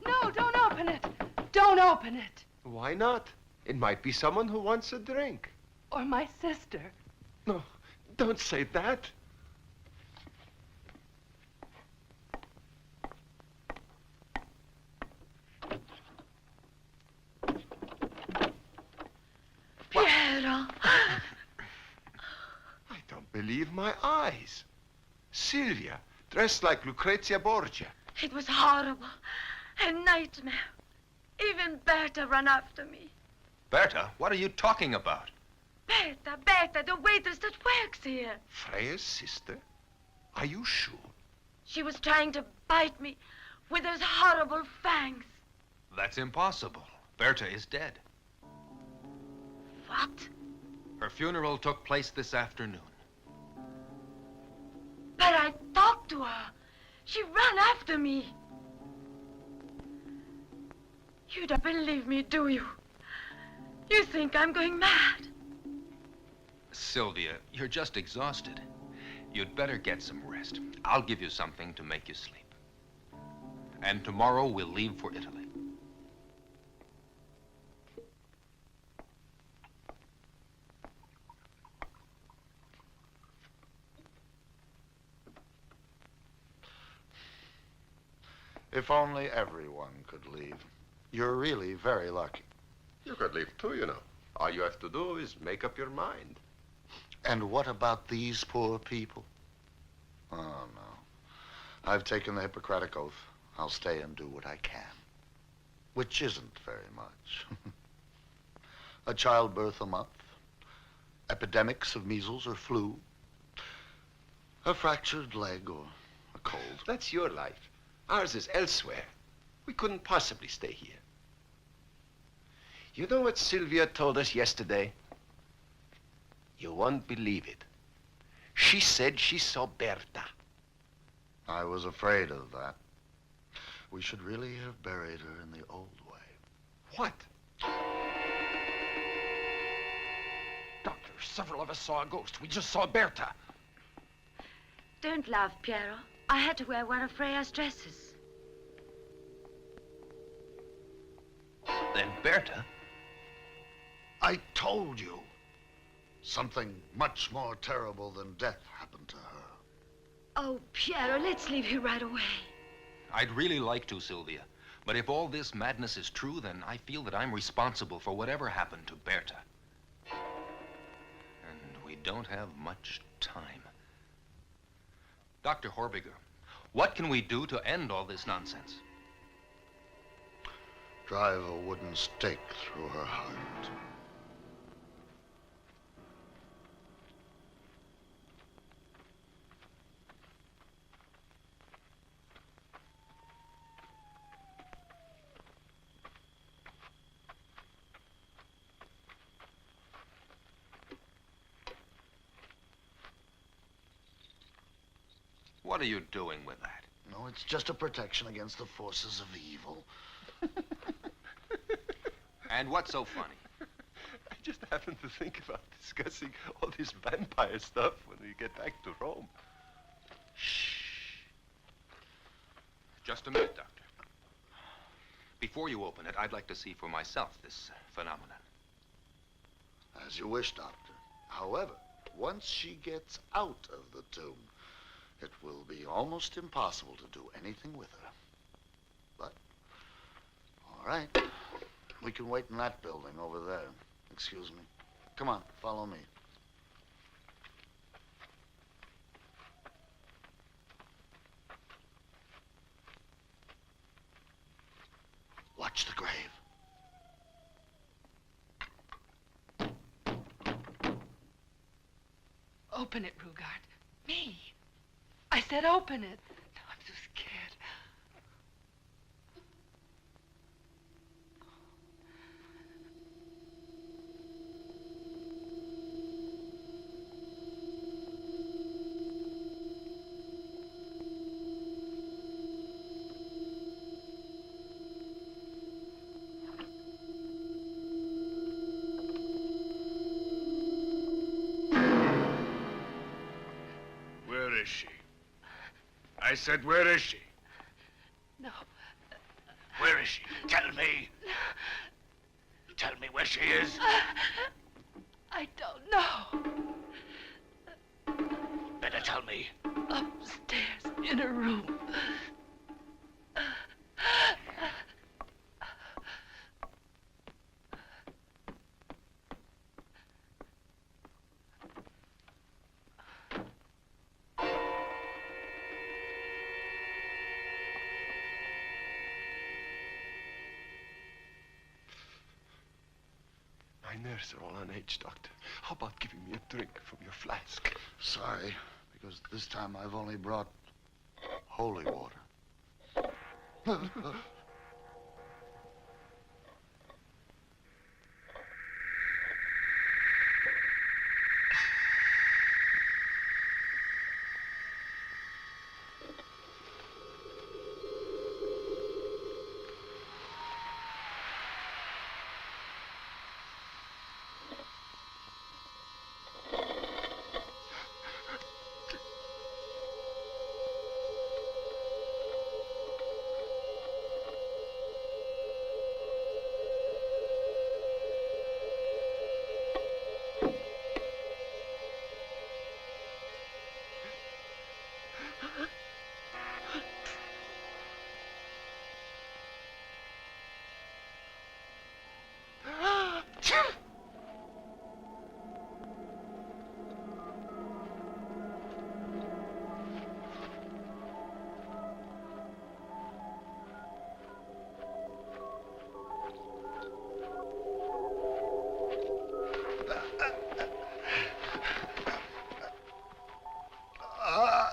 No, don't open it. Don't open it. Why not? It might be someone who wants a drink. Or my sister. No, don't say that. Piero. I don't believe my eyes. Silvia, dressed like Lucrezia Borgia. It was horrible. A nightmare. Even Berta ran after me. Berta, what are you talking about? Berta, the waitress that works here. Freya's sister? Are you sure? She was trying to bite me with those horrible fangs. That's impossible. Berta is dead. What? Her funeral took place this afternoon. But I talked to her. She ran after me. You don't believe me, do you? You think I'm going mad? Sylvia, you're just exhausted. You'd better get some rest. I'll give you something to make you sleep. And tomorrow we'll leave for Italy. If only everyone could leave. You're really very lucky. You could leave too, you know. All you have to do is make up your mind. And what about these poor people? Oh, no. I've taken the Hippocratic Oath. I'll stay and do what I can. Which isn't very much. A childbirth a month. Epidemics of measles or flu. A fractured leg or a cold. That's your life. Ours is elsewhere. We couldn't possibly stay here. You know what Sylvia told us yesterday? You won't believe it. She said she saw Berta. I was afraid of that. We should really have buried her in the old way. What? Doctor, several of us saw a ghost. We just saw Berta. Don't laugh, Piero. I had to wear one of Freya's dresses. Then Berta? I told you. Something much more terrible than death happened to her. Oh, Piero, let's leave here right away. I'd really like to, Sylvia. But if all this madness is true, then I feel that I'm responsible for whatever happened to Berta. And we don't have much time. Dr. Horbiger, what can we do to end all this nonsense? Drive a wooden stake through her heart. What are you doing with that? No, it's just a protection against the forces of evil. And what's so funny? I just happened to think about discussing all this vampire stuff when we get back to Rome. Shh. Just a minute, Doctor. Before you open it, I'd like to see for myself this phenomenon. As you wish, Doctor. However, once she gets out of the tomb, it will be almost impossible to do anything with her. But, all right. We can wait in that building over there. Excuse me. Come on, follow me. Watch the grave. Open it, Rugard. Me. I said open it. No, I'm so scared. Where is she? I said, where is she? No. Where is she? Tell me. Tell me where she is. I don't know. Better tell me. Upstairs in a room. My nerves are all on edge, Doctor. How about giving me a drink from your flask? Sorry, because this time I've only brought holy water.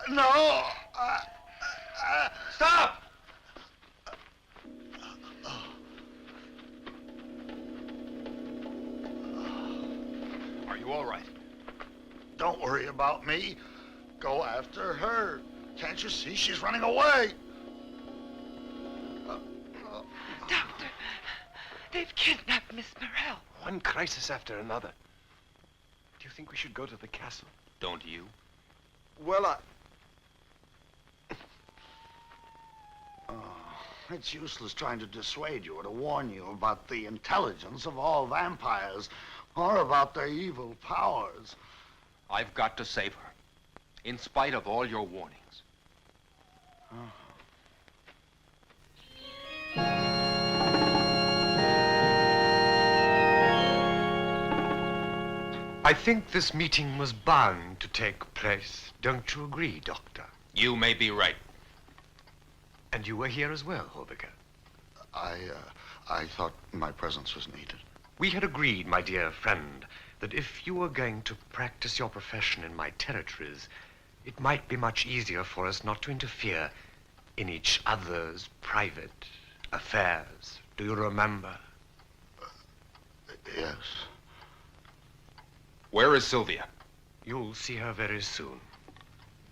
No! Stop! Are you all right? Don't worry about me. Go after her. Can't you see she's running away? Doctor, they've kidnapped Miss Morel. One crisis after another. Do you think we should go to the castle? Don't you? Well, It's useless trying to dissuade you or to warn you about the intelligence of all vampires or about their evil powers. I've got to save her, in spite of all your warnings. I think this meeting was bound to take place. Don't you agree, Doctor? You may be right. And you were here as well, Holbecker. I thought my presence was needed. We had agreed, my dear friend, that if you were going to practice your profession in my territories, it might be much easier for us not to interfere in each other's private affairs. Do you remember? Yes. Where is Sylvia? You'll see her very soon.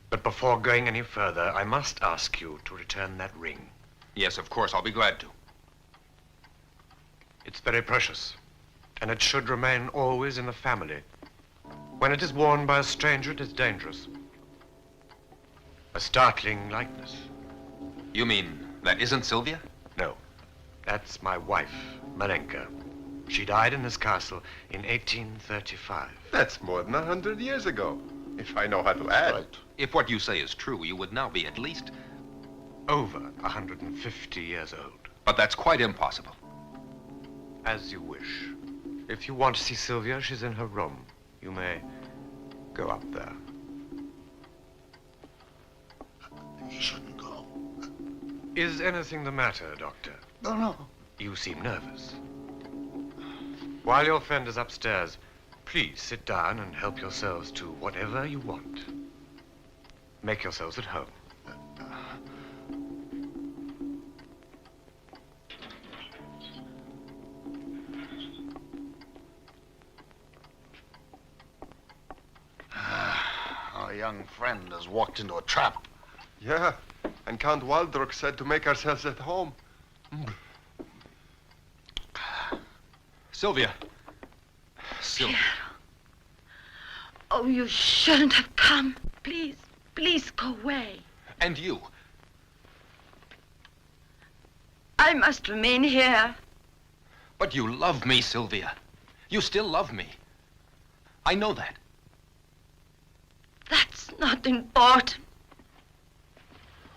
But before going any further, I must ask you to return that ring. Yes, of course, I'll be glad to. It's very precious, and it should remain always in the family. When it is worn by a stranger, it is dangerous. A startling likeness. You mean that isn't Sylvia? No, that's my wife, Malenka. She died in this castle in 1835. that's more than 100 years ago, if I know how to add. Right. If what you say is true, you would now be at least... Over 150 years old. But that's quite impossible. As you wish. If you want to see Sylvia, she's in her room. You may go up there. You shouldn't go. Is anything the matter, Doctor? No. You seem nervous. While your friend is upstairs, please sit down and help yourselves to whatever you want. Make yourselves at home. Our young friend has walked into a trap. Yeah, and Count Waldrock said to make ourselves at home. Sylvia. Sylvia. Oh, you shouldn't have come. Please go away. And you. I must remain here. But you love me, Sylvia. You still love me. I know that. That's not important.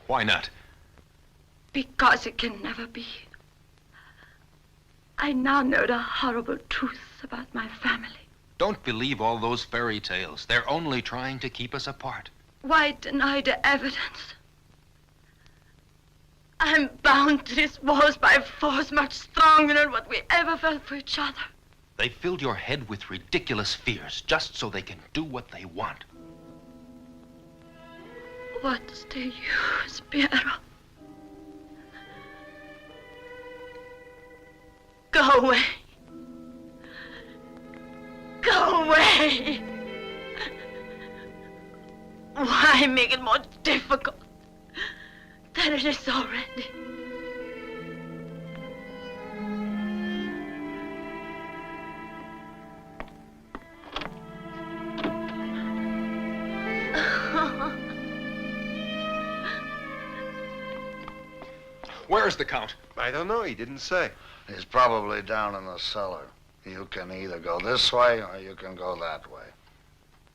Why not? Because it can never be. I now know the horrible truth about my family. Don't believe all those fairy tales. They're only trying to keep us apart. Why deny the evidence? I'm bound to these walls by a force much stronger than what we ever felt for each other. They filled your head with ridiculous fears just so they can do what they want. What's the use, Piero? Go away. Go away. Why make it more difficult than it is already? Where is the Count? I don't know, he didn't say. He's probably down in the cellar. You can either go this way or you can go that way.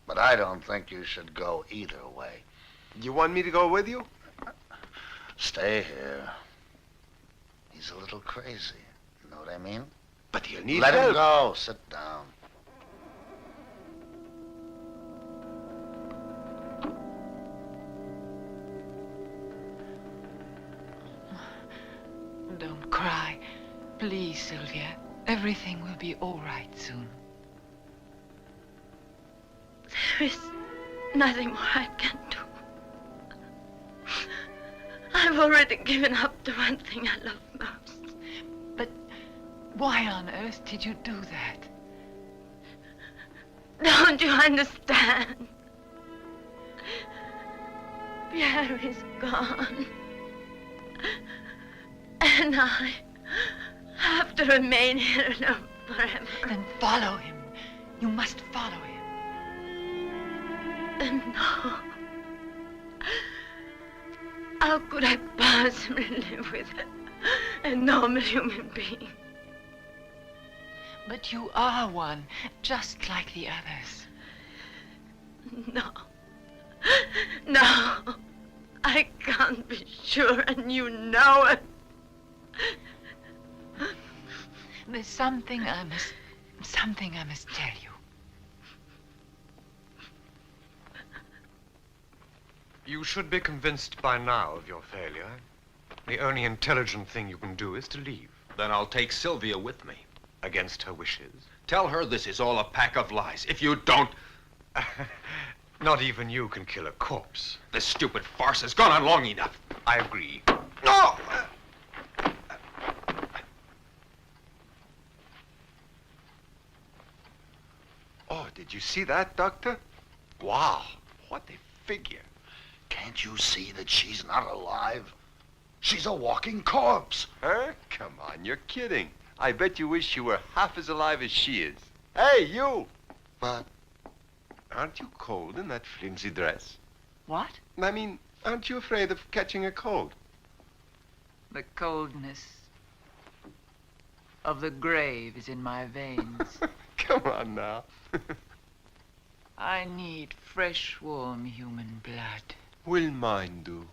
But I don't think you should go either way. You want me to go with you? Stay here. He's a little crazy. You know what I mean? But he'll need Let help. him go. Sit down. Don't cry. Please, Sylvia. Everything will be all right soon. There is nothing more I can do. I've already given up the one thing I love most. But why on earth did you do that? Don't you understand? Pierre is gone. And I have to remain here alone forever. Then follow him. You must follow him. No. How could I possibly live with a normal human being? But you are one, just like the others. No. No. I can't be sure, and you know it. There's something I must tell you. You should be convinced by now of your failure. The only intelligent thing you can do is to leave. Then I'll take Sylvia with me. Against her wishes. Tell her this is all a pack of lies. If you don't... Not even you can kill a corpse. This stupid farce has gone on long enough. I agree. No! Oh, did you see that, Doctor? Wow, what a figure. Can't you see that she's not alive? She's a walking corpse. Huh? Come on, you're kidding. I bet you wish you were half as alive as she is. Hey, you! But Aren't you cold in that flimsy dress? What? I mean, aren't you afraid of catching a cold? The coldness of the grave is in my veins. Come on now. I need fresh, warm human blood. Will mine do?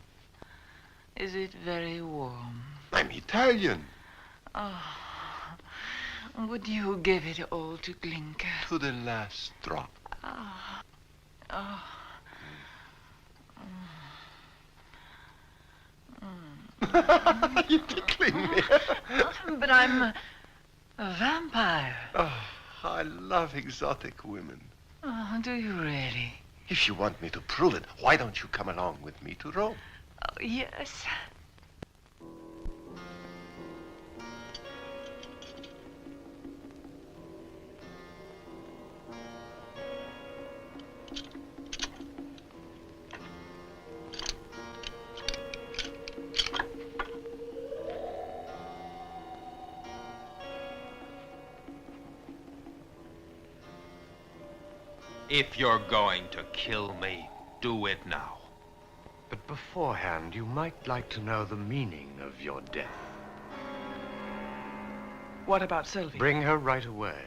Is it very warm? I'm Italian. Oh, would you give it all to Glinka? To the last drop. Oh, oh. You're tickling me. But I'm a vampire. Oh, I love exotic women. Oh, do you really? If you want me to prove it, why don't you come along with me to Rome? Oh, yes. If you're going to kill me, do it now. But beforehand, you might like to know the meaning of your death. What about Sylvie? Bring her right away.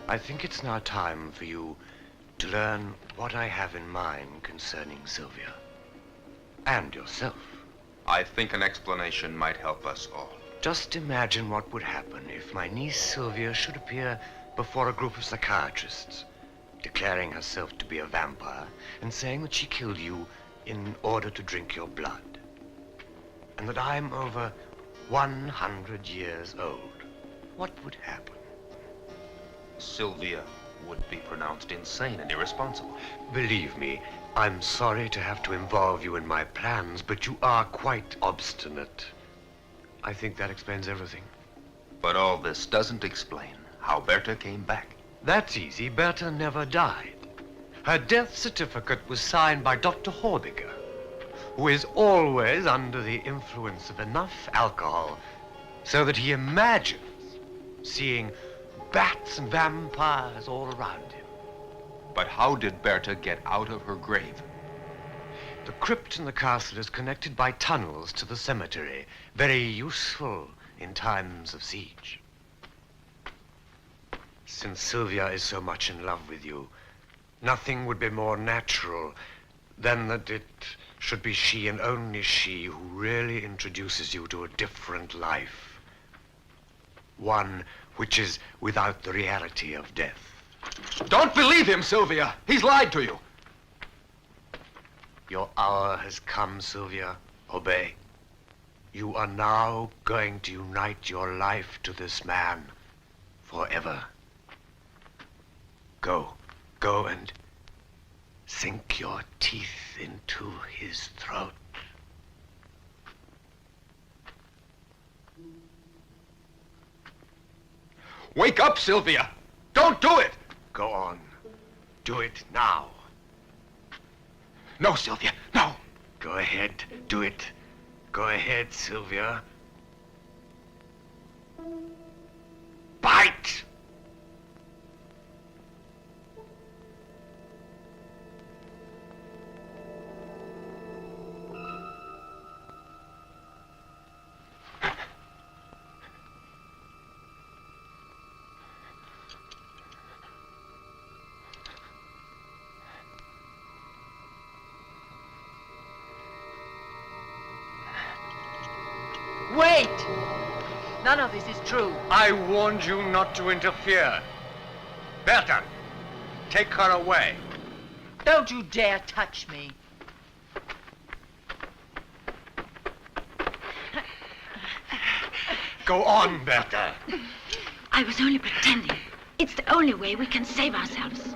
I think it's now time for you to learn what I have in mind concerning Sylvia. And yourself. I think an explanation might help us all. Just imagine what would happen if my niece Sylvia should appear before a group of psychiatrists, declaring herself to be a vampire and saying that she killed you in order to drink your blood. And that I'm over 100 years old. What would happen? Sylvia would be pronounced insane and irresponsible. Believe me, I'm sorry to have to involve you in my plans, but you are quite obstinate. I think that explains everything. But all this doesn't explain how Berta came back. That's easy. Berta never died. Her death certificate was signed by Dr. Horbiger, who is always under the influence of enough alcohol so that he imagines seeing bats and vampires all around him. But how did Berta get out of her grave? The crypt in the castle is connected by tunnels to the cemetery, very useful in times of siege. Since Sylvia is so much in love with you, nothing would be more natural than that it should be she and only she who really introduces you to a different life. One which is without the reality of death. Don't believe him, Sylvia. He's lied to you. Your hour has come, Sylvia. Obey. You are now going to unite your life to this man forever. Go and sink your teeth into his throat. Wake up, Sylvia! Don't do it! Go on. Do it now. No, Sylvia, no! Go ahead. Do it. Go ahead, Sylvia. Bite! Wait! None of this is true. I warned you not to interfere. Berta, take her away. Don't you dare touch me. Go on, Berta. I was only pretending. It's the only way we can save ourselves.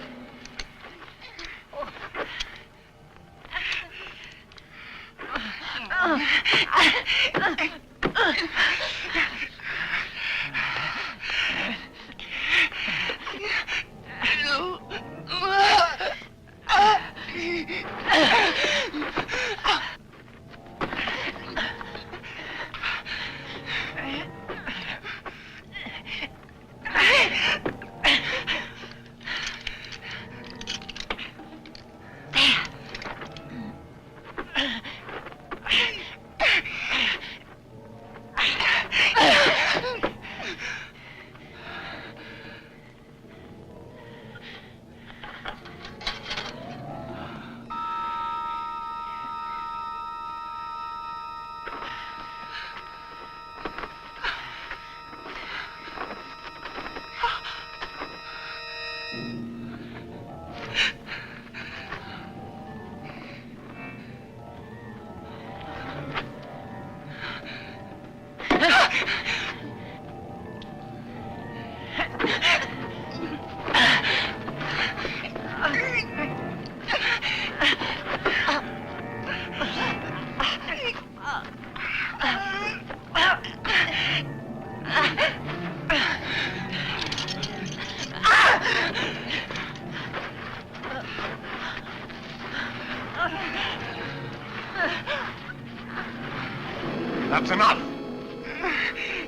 That's enough.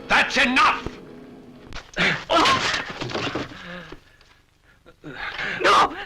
That's enough. No!